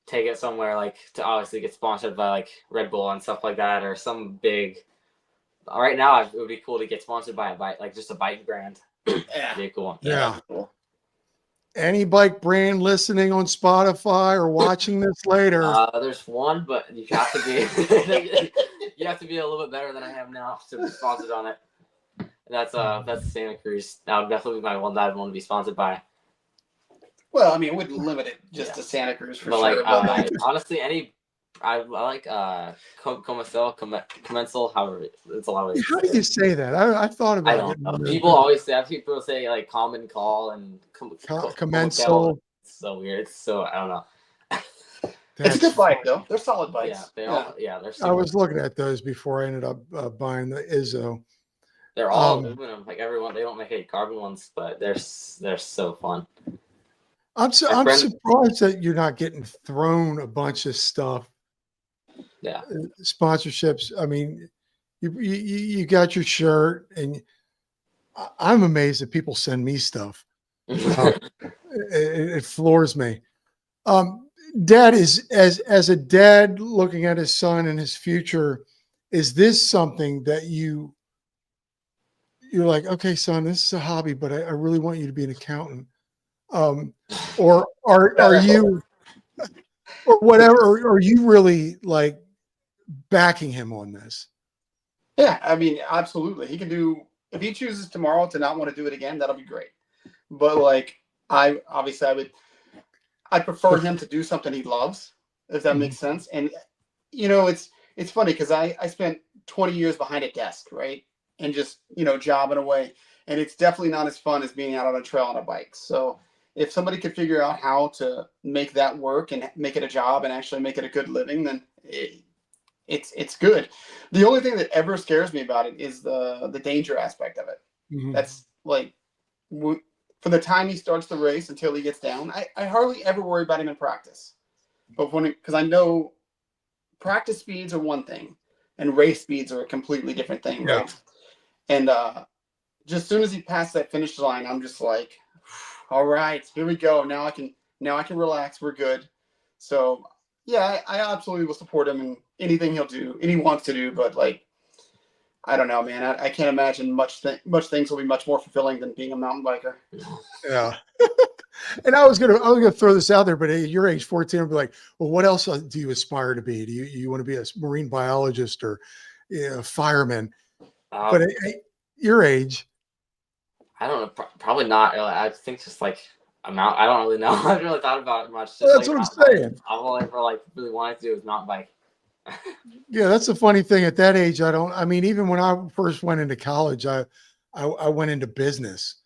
take it somewhere, like to obviously get sponsored by like Red Bull and stuff like that, or some big. Right now, it would be cool to get sponsored by a bike, like just a bike brand. Yeah, be cool. Yeah. Cool. Any bike brand listening on Spotify or watching this later? There's one, but you have to be a little bit better than I am now to be sponsored on it. That's Santa Cruz. That would definitely be my one that I'd want to be sponsored by. Well, I mean, it wouldn't limit it just to Santa Cruz for sure. But honestly, I like commensal. However, it's a lot of ways. How do you say that? I thought about it. I don't know. People say like common call and commensal. It's so weird. It's so I don't know. It's a good bike though. They're solid bikes. Yeah, they're. I was looking at those before I ended up buying the Izzo. They're all aluminum, like everyone. They don't make any carbon ones, but they're so fun. I'm surprised that you're not getting thrown a bunch of stuff. Yeah, sponsorships. I mean, you got your shirt, and I'm amazed that people send me stuff. It floors me. Dad is as a dad looking at his son and his future. Is this something that you're like, okay, son, this is a hobby, but I really want you to be an accountant. Or are you, or whatever, or are you really like backing him on this? Yeah, I mean, absolutely. He can do if he chooses tomorrow to not want to do it again, that'll be great. But like, I prefer him to do something he loves, if that Mhm. makes sense. And it's funny because I spent 20 years behind a desk, right, and just jobbing away, and it's definitely not as fun as being out on a trail on a bike. So if somebody could figure out how to make that work and make it a job and actually make it a good living, then it's good. The only thing that ever scares me about it is the danger aspect of it. Mhm. That's like from the time he starts the race until he gets down. I hardly ever worry about him in practice, but because I know practice speeds are one thing, and race speeds are a completely different thing, Yeah. right? And just as soon as he passed that finish line, I'm just like, all right, here we go. Now I can relax. We're good. So yeah, I absolutely will support him in anything he'll do, and he wants to do. But like, I don't know, man. I can't imagine much things will be much more fulfilling than being a mountain biker. Yeah. And I was gonna throw this out there, but at your age, 14, I'd be like, well, what else do you aspire to be? Do you want to be a marine biologist or a fireman? But Um, at your age, I don't know. Probably not. I think just like amount. I don't really know. I haven't really thought about it much. well, Just that's like what I'm mountain bike. saying. All I ever like really wanted to do was mountain bike. Yeah, that's the funny thing. At that age, I mean, even when I first went into college, I went into business,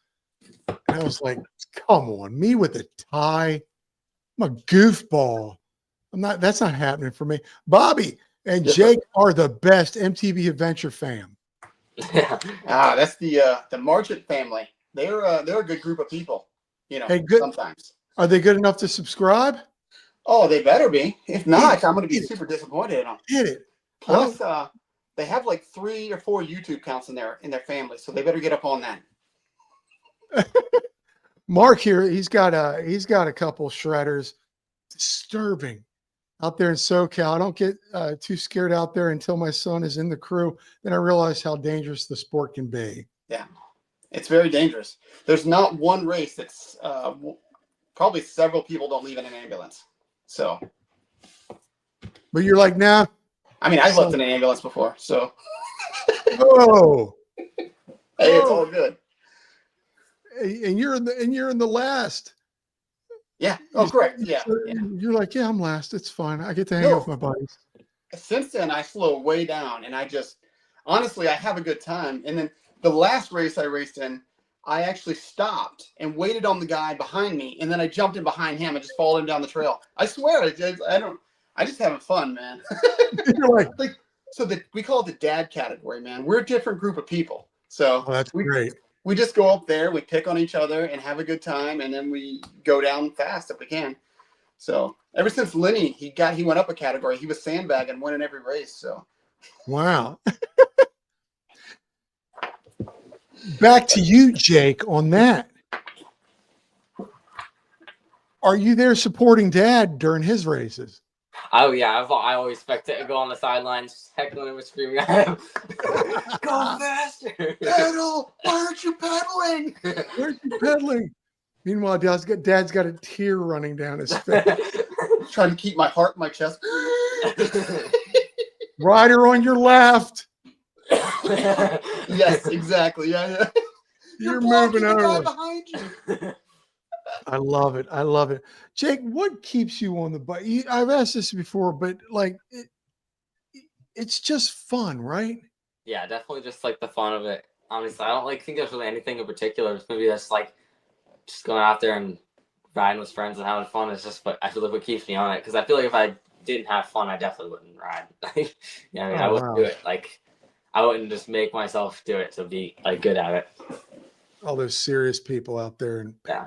and I was like, come on, me with a tie. I'm a goofball. That's not happening for me. Bobby and Yes, sir. Jake are the best MTV Adventure fam. Yeah. That's the Marchant family. They're a good group of people. Hey, good. Sometimes. Are they good enough to subscribe? Oh, they better be. If Hit not, it. I'm going to be Hit it. super disappointed in them. Hit it. I Plus, don't. they have like 3 or 4 YouTube accounts in their family, so they better get up on that. Mark here. He's got a couple shredders. Disturbing out there in SoCal. I don't get too scared out there until my son is in the crew. Then I realize how dangerous the sport can be. Yeah, it's very dangerous. There's not one race that's probably several people don't leave in an ambulance. So, But you're like, nah. I mean, I've left So, in an ambulance before, so whoa, hey, it's whoa, all good. and you're in the last. Yeah. You, Oh, correct. Yeah. Yeah. you're like, yeah, I'm last. It's fine. I get to hang out with No, my buddies. since then I slow way down, and I just honestly I have a good time. And then the last race I raced in, I actually stopped and waited on the guy behind me, and then I jumped in behind him and just followed him down the trail. I swear, I just having fun, man. You're like, Like, so that we call it the dad category, man. We're a different group of people, so oh, that's we great. we just go up there, we pick on each other and have a good time, and then we go down fast if we can. So ever since Lenny, he went up a category. He was sandbagging, winning every race. So Wow. Back to you, Jake, on that. Are you there supporting Dad during his races? Oh yeah. I always expect to go on the sidelines, heckling him and screaming at him. Go faster! pedal! Why aren't you pedaling? Where's you pedaling? Meanwhile, Dad's got a tear running down his face. Trying to keep my heart in my chest. Rider on your left. Yes, exactly. Yeah. You're blocking moving the guy over. behind you. I love it. I love it. Jake, what keeps you on the bike? I've asked this before, but like it's just fun, right? Yeah, definitely just like the fun of it. Honestly, I don't like think there's really anything in particular. It's maybe that's like just going out there and riding with friends and having fun. It's just what I feel like what keeps me on it. Because I feel like if I didn't have fun, I definitely wouldn't ride. Yeah, I mean, I Oh, wouldn't wow. do it. Like I wouldn't just make myself do it to be like good at it. All those serious people out there. And Yeah.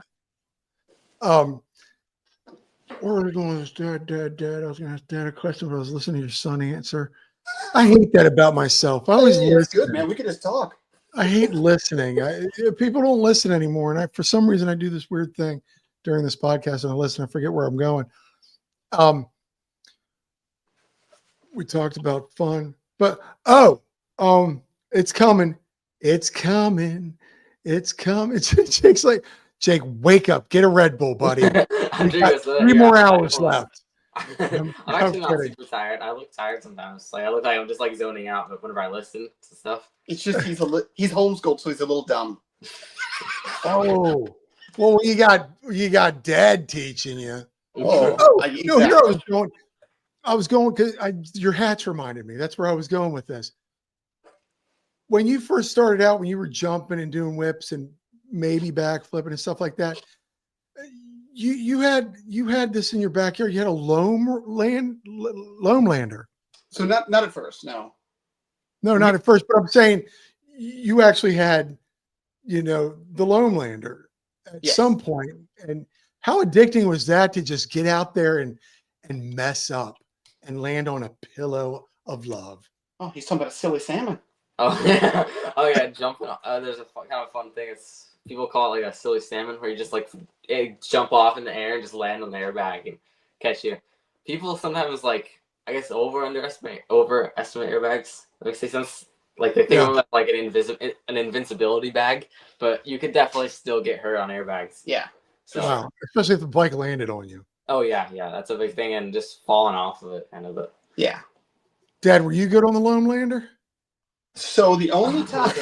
where are we going with this? Dad. I was going to ask Dad a question, but I was listening to your son answer. I hate that about myself. I always Hey, it's listen. good, man. We can just talk. I hate listening. People don't listen anymore. And for some reason, I do this weird thing during this podcast and I listen. I forget where I'm going. We talked about fun, but it's coming. It's coming. It's coming. Jake's like, Jake, wake up. Get a Red Bull, buddy. I'm We doing got this, 3 here, more I hours don't know. left. I'm I'm actually not kidding. super tired. I look tired sometimes. Like I look like I'm just like zoning out, but whenever I listen to stuff. It's just he's homeschooled, so he's a little dumb. Oh, well, you got dad teaching you. Oh, Oh, no, here I exactly. was going. I was going because your hats reminded me. That's where I was going with this. When you first started out, when you were jumping and doing whips and maybe backflipping and stuff like that, you had this in your backyard. You had a loam lander. So not at first, no. No, not at first, but I'm saying you actually had, the loam lander at Yes. some point. And how addicting was that to just get out there and mess up and land on a pillow of love? Oh, he's talking about a silly salmon. Oh yeah, oh yeah, jumping. There's a kind of fun thing. It's people call it like a silly salmon, where you just like jump off in the air and just land on the airbag and catch you. People sometimes like I guess overestimate airbags. That makes sense. Like they think Yeah. of it like an invincibility bag, but you could definitely still get hurt on airbags. Yeah. So Wow. Especially if the bike landed on you. oh yeah, that's a big thing, and just falling off of it, kind of. But Yeah. Dad, were you good on the loam lander? So the only time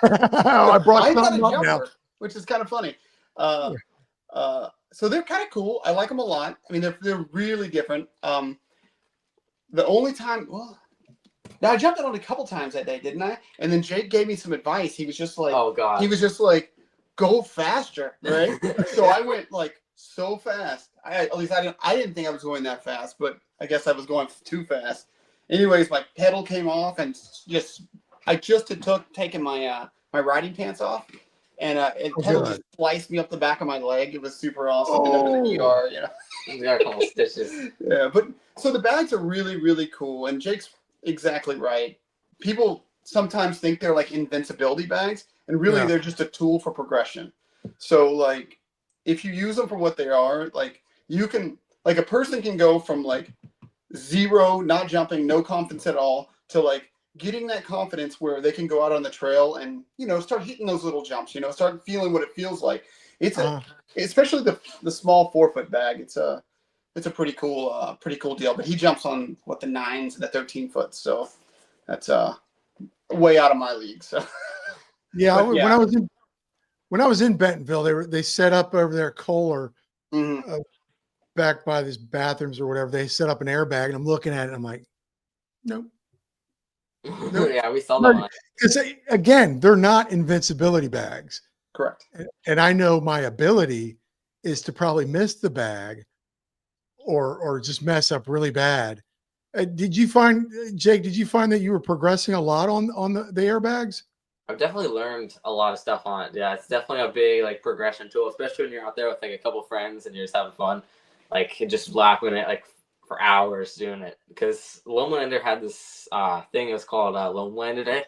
I brought I got something a up now. jumper, which is kind of funny. So they're kind of cool. I like them a lot. I mean, they're really different. The only time, well, now I jumped on a couple times that day, didn't I? And then Jake gave me some advice. He was just like, oh god, he was just like, go faster, right? So I went like so fast. At least I didn't think I was going that fast, but I guess I was going too fast. Anyways, my pedal came off and I just had taken my my riding pants off, and pedal just sliced me up the back of my leg. It was super awesome. And under the ER, you got a couple stitches. Yeah, but so the bags are really, really cool, and Jake's exactly right. People sometimes think they're like invincibility bags, and really they're just a tool for progression. So like, if you use them for what they are, like you can, like a person can go from like zero, not jumping, no confidence at all, to like getting that confidence where they can go out on the trail and start hitting those little jumps. Start feeling what it feels like. It's especially the small 4-foot bag. It's a pretty cool deal. But he jumps on the 9s and the 13 foot, so that's way out of my league. So yeah, when I was in Bentonville, they set up over there at Kohler, back by these bathrooms or whatever. They set up an airbag, and I'm looking at it, and I'm like, nope. Yeah, we saw that one. Because again, they're not invincibility bags. Correct. And I know my ability is to probably miss the bag or just mess up really bad. Did you find, Jake, that you were progressing a lot on the airbags? I've definitely learned a lot of stuff on it. Yeah, it's definitely a big like progression tool, especially when you're out there with like a couple friends and you're just having fun, like just laughing at like for hours doing it. Because Lomelander had this thing that's called Lomelander Day,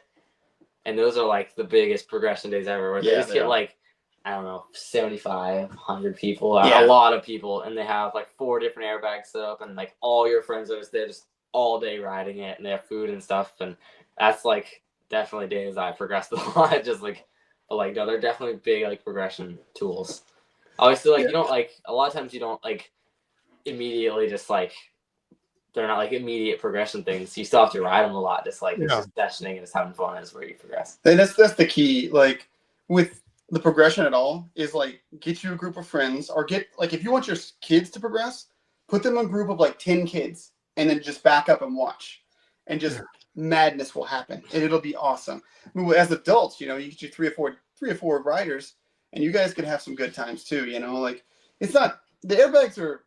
and those are like the biggest progression days ever. Where they just get like, I don't know, 75, 100 people, a lot of people, and they have like 4 different airbags set up, and like all your friends are just there just all day riding it, and they have food and stuff, and that's like definitely days I progressed a lot. Just like, but like no, they're definitely big like progression tools. Obviously, like you don't like a lot of times you don't like immediately just like they're not like immediate progression things. You still have to ride them a lot. Just like it's just sessioning and just having fun is where you progress. And that's the key. Like with the progression at all is like get you a group of friends or get like if you want your kids to progress, put them in a group of like 10 kids and then just back up and watch, and just madness will happen and it'll be awesome. I mean, as adults, you get you three or four riders, and you guys can have some good times too. Like it's not the airbags are.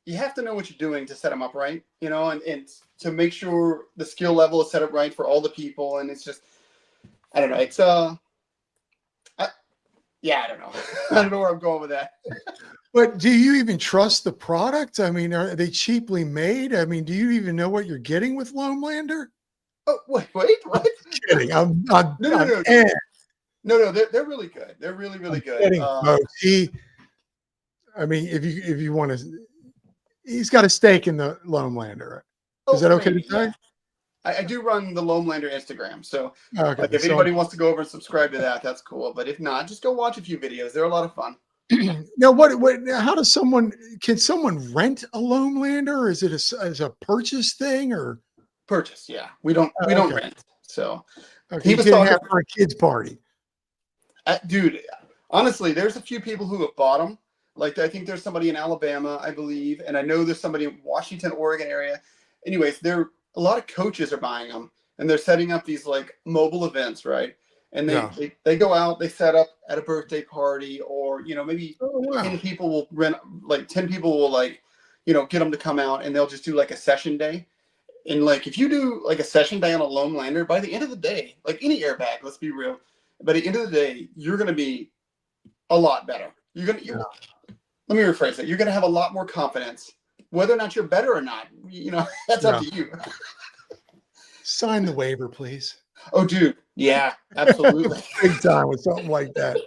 You have to know what you're doing to set them up right, and to make sure the skill level is set up right for all the people. And it's just, I don't know. It's I don't know. I don't know where I'm going with that. But do you even trust the product? I mean, are they cheaply made? I mean, do you even know what you're getting with Lomelander? Oh, wait, what? I'm kidding. No, they're really good. They're really, really good. Kidding, folks. I mean, if you want to, he's got a stake in the Lomelander. Is that okay to say? Yeah. I do run the Lomelander Instagram, so okay, if anybody wants to go over and subscribe to that, that's cool. But if not, just go watch a few videos. They're a lot of fun. Now, how does can someone rent a Lomelander, or is it as a purchase thing, or? Purchase, yeah. We don't Okay. rent. So Okay, he you was can't talking, have for a kid's party. dude. Honestly, there's a few people who have bought them. Like I think there's somebody in Alabama, I believe, and I know there's somebody in Washington, Oregon area. Anyways, a lot of coaches are buying them, and they're setting up these like mobile events, right? And Yeah. they go out, they set up at a birthday party, or maybe Oh, wow. 10 people will rent, like 10 people will like get them to come out, and they'll just do like a session day. And like if you do like a session day on a lone lander, by the end of the day, like any airbag, let's be real, by the end of the day, you're gonna be a lot better. Let me rephrase that. You're gonna have a lot more confidence. Whether or not you're better or not, that's up to you. Sign the waiver, please. Oh, dude. Yeah, absolutely. Big time with something like that.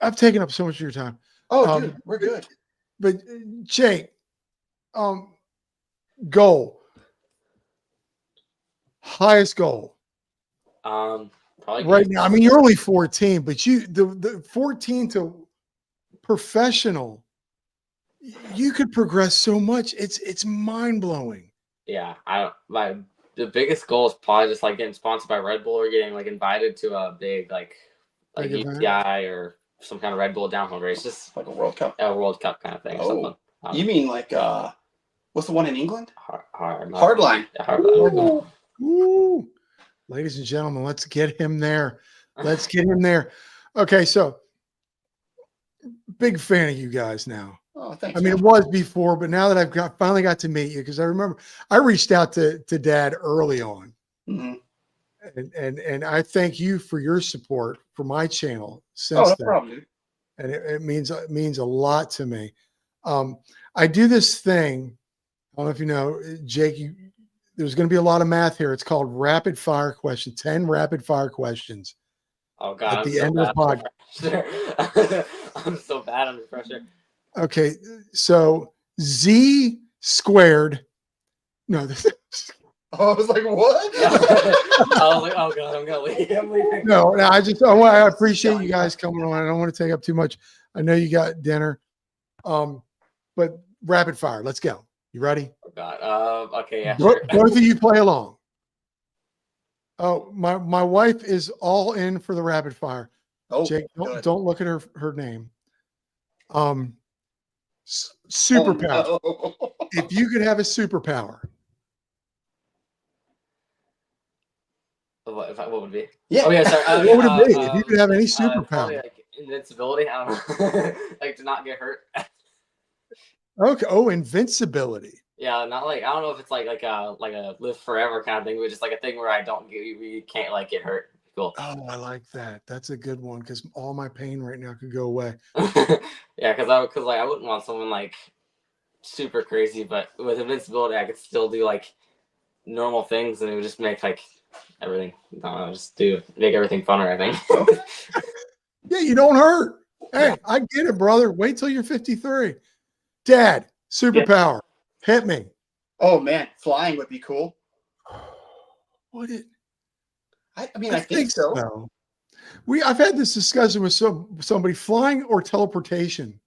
I've taken up so much of your time. Oh, dude, we're good. But Jake, goal. Highest goal. Probably right now. I mean, you're only 14, but the 14 to professional, you could progress so much. It's mind blowing. Yeah, the biggest goal is probably just like getting sponsored by Red Bull or getting like invited to a big UTI or some kind of Red Bull downhill race, just like a World Cup. A World Cup kind of thing. Oh, you mean like what's the one in England? Hardline. Hardline. Ooh. Ladies and gentlemen, let's get him there. Let's get him there. Okay, so big fan of you guys now. Oh, thanks. I mean, it was before, but now that I've finally got to meet you, because I remember I reached out to Dad early on, and I thank you for your support for my channel since no then. Problem, dude. And it means a lot to me. I do this thing. I don't know if you know, Jake. There's going to be a lot of math here. It's called rapid fire question. 10 rapid fire questions. Oh God! At the end of the podcast. I'm so bad under pressure. Okay, so Z squared. No, I was like, what? I was like, oh God, I'm gonna leave. I'm leaving. No, I appreciate you guys coming on. I don't want to take up too much. I know you got dinner. But rapid fire. Let's go. You ready? Oh God. Okay, yeah. Sure. Both of you play along. Oh, my wife is all in for the rapid fire. Oh, Jake, don't look at her name. Superpower. Oh, no. If you could have a superpower, what would it be? Yeah. Oh yeah, sorry. What would it be if you could have any superpower? Probably like invincibility. I don't know. Like to not get hurt. Okay. Oh, invincibility. Yeah, not like I don't know if it's like a live forever kind of thing, but just like a thing where you can't like get hurt. Cool. Oh, I like that. That's a good one because all my pain right now could go away. Yeah, because I wouldn't want someone like super crazy, but with invincibility, I could still do like normal things, and it would just make like everything. I don't know, just make everything funner. I think. Yeah, you don't hurt. Hey, I get it, brother. Wait till you're 53. Dad, superpower. Yeah. Hit me. Oh man, flying would be cool. What it? I mean, I think so. I've had this discussion with somebody, flying or teleportation.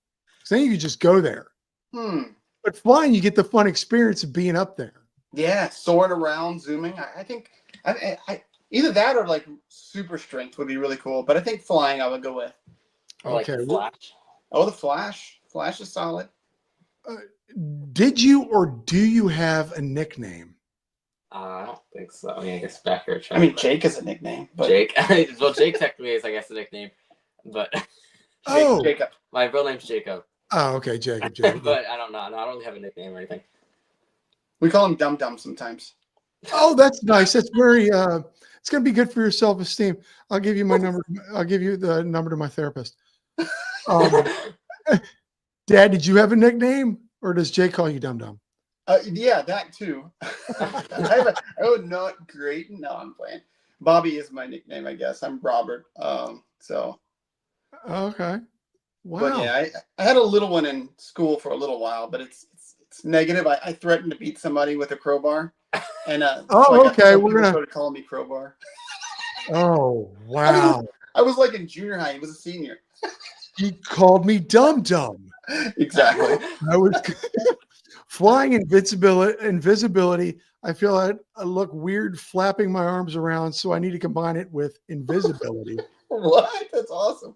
So then you can just go there. But flying, you get the fun experience of being up there. Yeah, soaring around, zooming. I think either that or like super strength would be really cool. But I think flying I would go with. Or like the Flash. Oh, the Flash. Flash is solid. Did you or do you have a nickname? I don't think so. I mean, I guess Becker. I mean, Jake is a nickname. But... Jake. Well, Jake technically is, I guess, a nickname. But Jacob. My real name's Jacob. Oh, okay, Jacob. But I don't know. No, I don't really have a nickname or anything. We call him Dum Dum sometimes. Oh, that's nice. That's very. It's going to be good for your self-esteem. I'll give you my number. I'll give you the number to my therapist. Dad, did you have a nickname, or does Jake call you Dum Dum? Yeah, that too. Not great. No, I'm playing. Bobby is my nickname, I guess. I'm Robert. So. Okay. Wow. But yeah, I had a little one in school for a little while, but it's negative. I threatened to beat somebody with a crowbar, and okay, we're gonna started calling me Crowbar. Oh wow! I was like in junior high. He was a senior. He called me Dum Dum. Exactly. I was flying invisibility. I feel I look weird flapping my arms around, so I need to combine it with invisibility. What? That's awesome.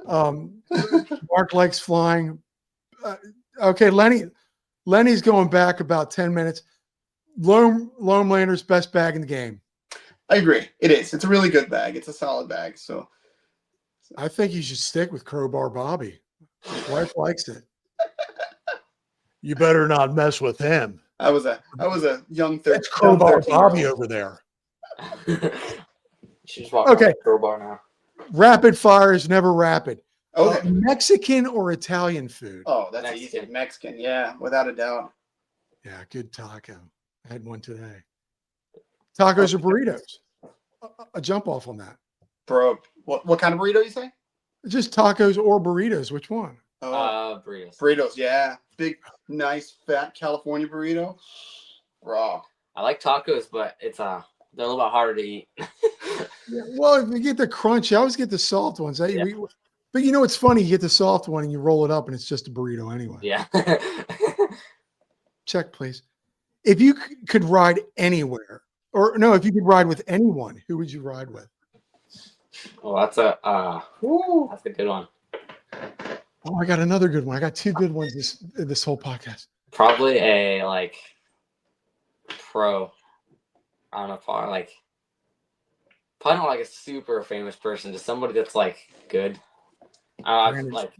Mark likes flying. Okay, Lenny's going back about 10 minutes. Lone Lander's best bag in the game. I agree. It is. It's a really good bag. It's a solid bag. So I think you should stick with Crowbar Bobby. Wife likes it. You better not mess with him. I was a young That's Crowbar 13-year-old. Bobby over there. She's walking Okay. on the crowbar now. Rapid fire is never rapid. Okay. Mexican or Italian food? Oh, that's Mexican. easy. Mexican. Yeah, without a doubt. Yeah, good taco. I had one today. Tacos or burritos? A jump off on that. Bro, what kind of burrito you say? Just tacos or burritos. Which one? Oh, Burritos. burritos. Yeah, big, nice, fat California burrito. Raw. I like tacos, but it's they're a little bit harder to eat. Yeah, well, if you get the crunch, I always get the soft ones. Yeah. But you know, it's funny. You get the soft one and you roll it up, and it's just a burrito anyway. Yeah. Check, please. If you could ride anywhere, or no, if you could ride with anyone, who would you ride with? Well, that's a good one. Oh, I got another good one. I got two good ones this whole podcast. Probably a like pro. I don't know, probably not like a super famous person, just somebody that's like good. Like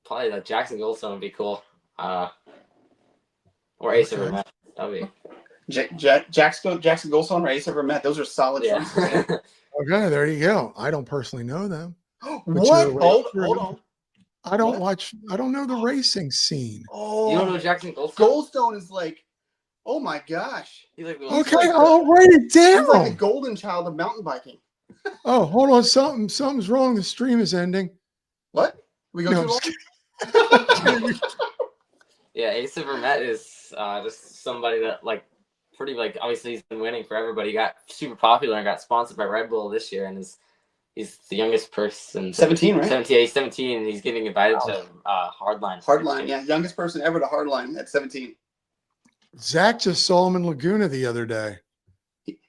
probably like Jackson Goldstone would be cool. Or Ace of Vermet. That'd be Jackson Goldstone or Ace of Vermet. Those are solid choices. Okay, there you go. I don't personally know them. What? Hold on. I don't know the racing scene. Oh, you don't know Jackson Goldstone? Goldstone is like, oh my gosh. He's like Okay, I'll write it down. He's like the golden child of mountain biking. Oh, hold on. Something's wrong. The stream is ending. What? We go No, too long? Yeah, Ace of Vermet is just somebody that pretty obviously he's been winning forever, but he got super popular and got sponsored by Red Bull this year, and he's the youngest person. 17, right? 17, yeah, he's 17, and he's getting invited to Hardline. Hardline, yeah, youngest person ever to Hardline at 17. Zach just saw him in Laguna the other day.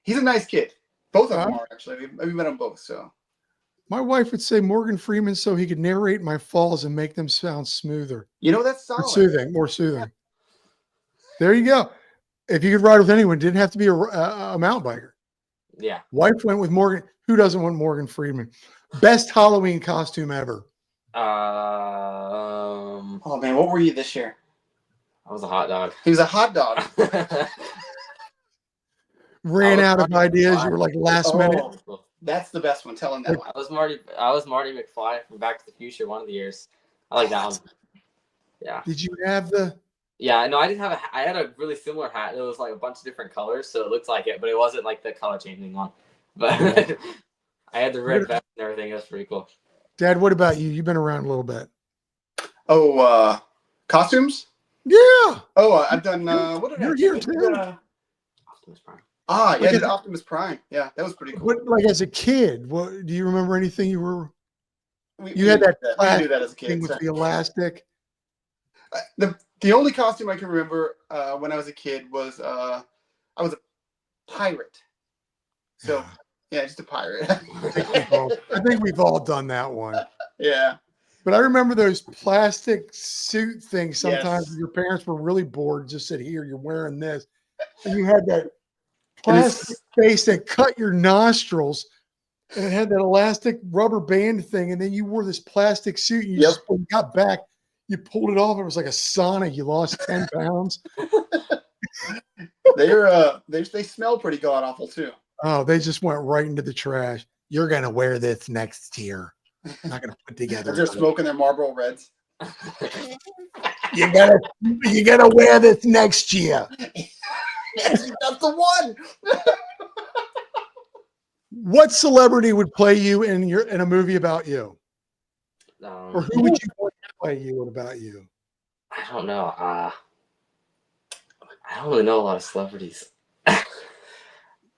He's a nice kid. Both of them are actually. We met them both. So my wife would say Morgan Freeman so he could narrate my falls and make them sound smoother. You know, that's solid. More soothing. Yeah. There you go. If you could ride with anyone, it didn't have to be a mountain biker. Yeah. Wife went with Morgan. Who doesn't want Morgan Freeman? Best Halloween costume ever. Oh man, what were you this year? I was a hot dog. He was a hot dog. Ran out of ideas. You were like last minute. That's the best one. Tell him that one. I was Marty McFly from Back to the Future one of the years. I like that one. Yeah. Did you have the? Yeah, no, I didn't have I had a really similar hat. It was like a bunch of different colors, so it looked like it, but it wasn't like the color changing one. But I had the red vest and everything. It was pretty cool. Dad, what about you? You've been around a little bit. Oh, costumes? Yeah. Oh, I've done. What did You're I here do? too. Optimus Prime. Ah, yeah, I did Optimus Prime. Yeah, that was pretty cool. What, like as a kid, what do you remember? Anything you were? We had that we could do that as a kid. thing with the elastic. The only costume I can remember when I was a kid was I was a pirate. So yeah, just a pirate. I think we've all done that one. Yeah. But I remember those plastic suit things. Sometimes Yes. your parents were really bored. Just said, "Here, you're wearing this," and you had that plastic face that cut your nostrils, and it had that elastic rubber band thing. And then you wore this plastic suit. And you just when you got back, you pulled it off. It was like a sauna. You lost 10 pounds. They smell pretty god awful too. Oh, they just went right into the trash. You're gonna wear this next year. I'm not gonna put together. They're smoking their Marlboro Reds. You gotta wear this next year. That's the one. What celebrity would play you in a movie about you? Or who would you want to play you about you? I don't know. I don't really know a lot of celebrities.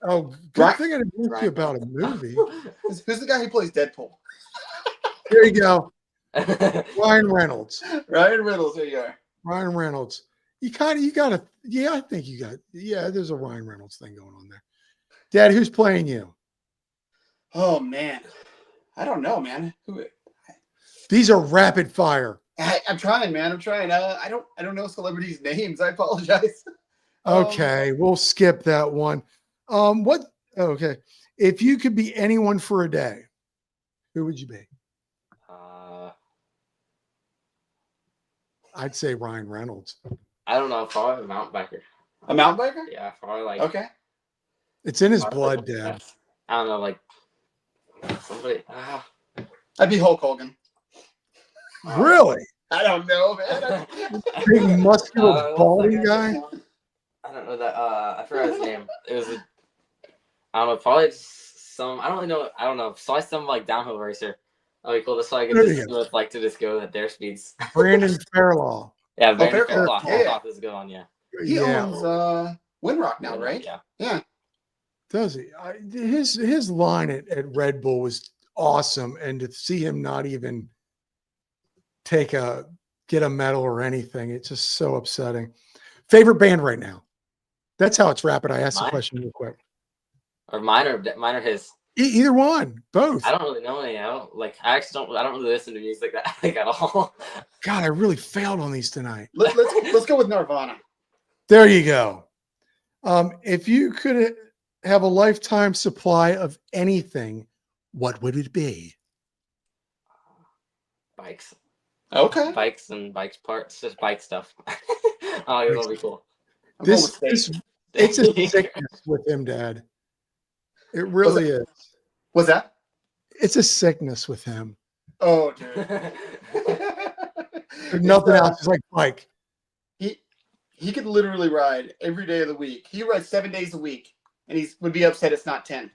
Oh, good Right. thing I didn't ask you about a movie. Who's the guy who plays Deadpool? There you go. Ryan Reynolds. Ryan Reynolds. There you are. Ryan Reynolds. You got to, yeah, I think there's a Ryan Reynolds thing going on there. Dad, who's playing you? Oh man, I don't know, man. These are rapid fire. I'm trying, man. I'm trying. I don't know celebrities' names. I apologize. Okay, we'll skip that one. Okay. If you could be anyone for a day, who would you be? I'd say Ryan Reynolds. I don't know. Probably a mountain biker. A mountain biker? Yeah, probably like. Okay. It's in his blood, Dad. I don't know, like somebody. I'd be Hulk Hogan. Really? I don't know, man. Big muscular baldy guy. I don't know that. I forgot his name. It was I don't know. Probably some. I don't really know. I don't know. Probably some like downhill racer. That'd be cool. That's why I could just go at their speeds. Brandon Fairlaw. Yeah, Brandon Fairclough. Fairclough is a good one. Yeah. He owns Windrock now, right? Yeah. Does he? His line at Red Bull was awesome, and to see him not even get a medal or anything, it's just so upsetting. Favorite band right now? That's how it's rapid. I asked the question real quick. Or mine or his. Either one, both. I don't really know any. I don't really listen to music that like at all. God, I really failed on these tonight. Let's go with Nirvana. There you go. If you could have a lifetime supply of anything, what would it be? Bikes. Okay. Bikes and bikes parts, just bike stuff. Oh, it'll be cool. It's a sickness with him, Dad. It really is. What's that? It's a sickness with him. Oh, dude. There's nothing else. It's like bike. He could literally ride every day of the week. He rides 7 days a week, and he would be upset it's not 10.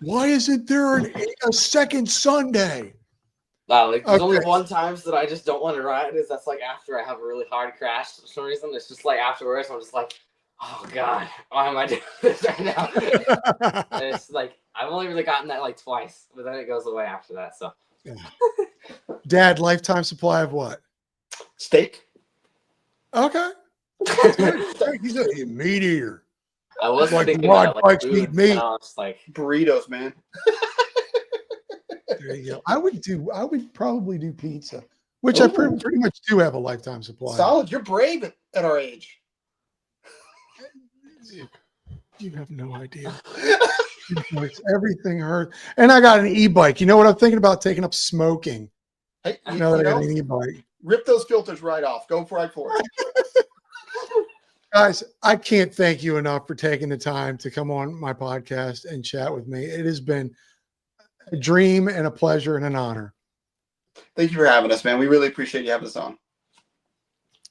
Why isn't there a second Sunday? There's only one times that I just don't want to ride is that's like after I have a really hard crash for some reason. It's just like afterwards I'm just like, oh God, why am I doing this right now? And it's like I've only really gotten that like twice, but then it goes away after that. So Dad, lifetime supply of what? Steak. Okay. He's a meat eater. I was like thinking Rod about Bikes food, eat meat. and I was like Burritos, man. There you go. I would probably do pizza, which I pretty much do have a lifetime supply. Solid. You're brave at our age. You have no idea. Everything hurts. And I got an e-bike. You know what? I'm thinking about taking up smoking. Hey, now that I got an e-bike. Rip those filters right off. Go right for it. Guys, I can't thank you enough for taking the time to come on my podcast and chat with me. It has been a dream and a pleasure and an honor. Thank you for having us, man. We really appreciate you having us on.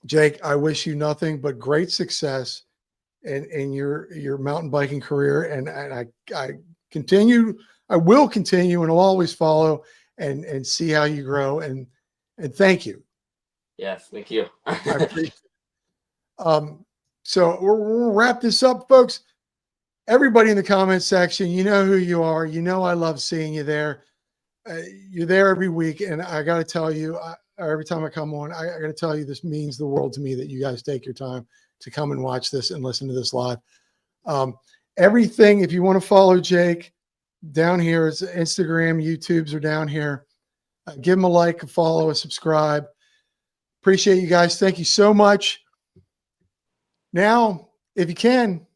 Jake, I wish you nothing but great success in your mountain biking career. And I will continue and will always follow and see how you grow. And thank you. Yes, thank you. I appreciate it. So we'll wrap this up, folks. Everybody in the comment section, you know who you are. You know I love seeing you there. You're there every week, and I got to tell you, every time I come on, I got to tell you, this means the world to me that you guys take your time to come and watch this and listen to this live. Everything, if you want to follow Jake, down here is Instagram, YouTubes are down here. Give him a like, a follow, a subscribe. Appreciate you guys. Thank you so much. Now, if you can,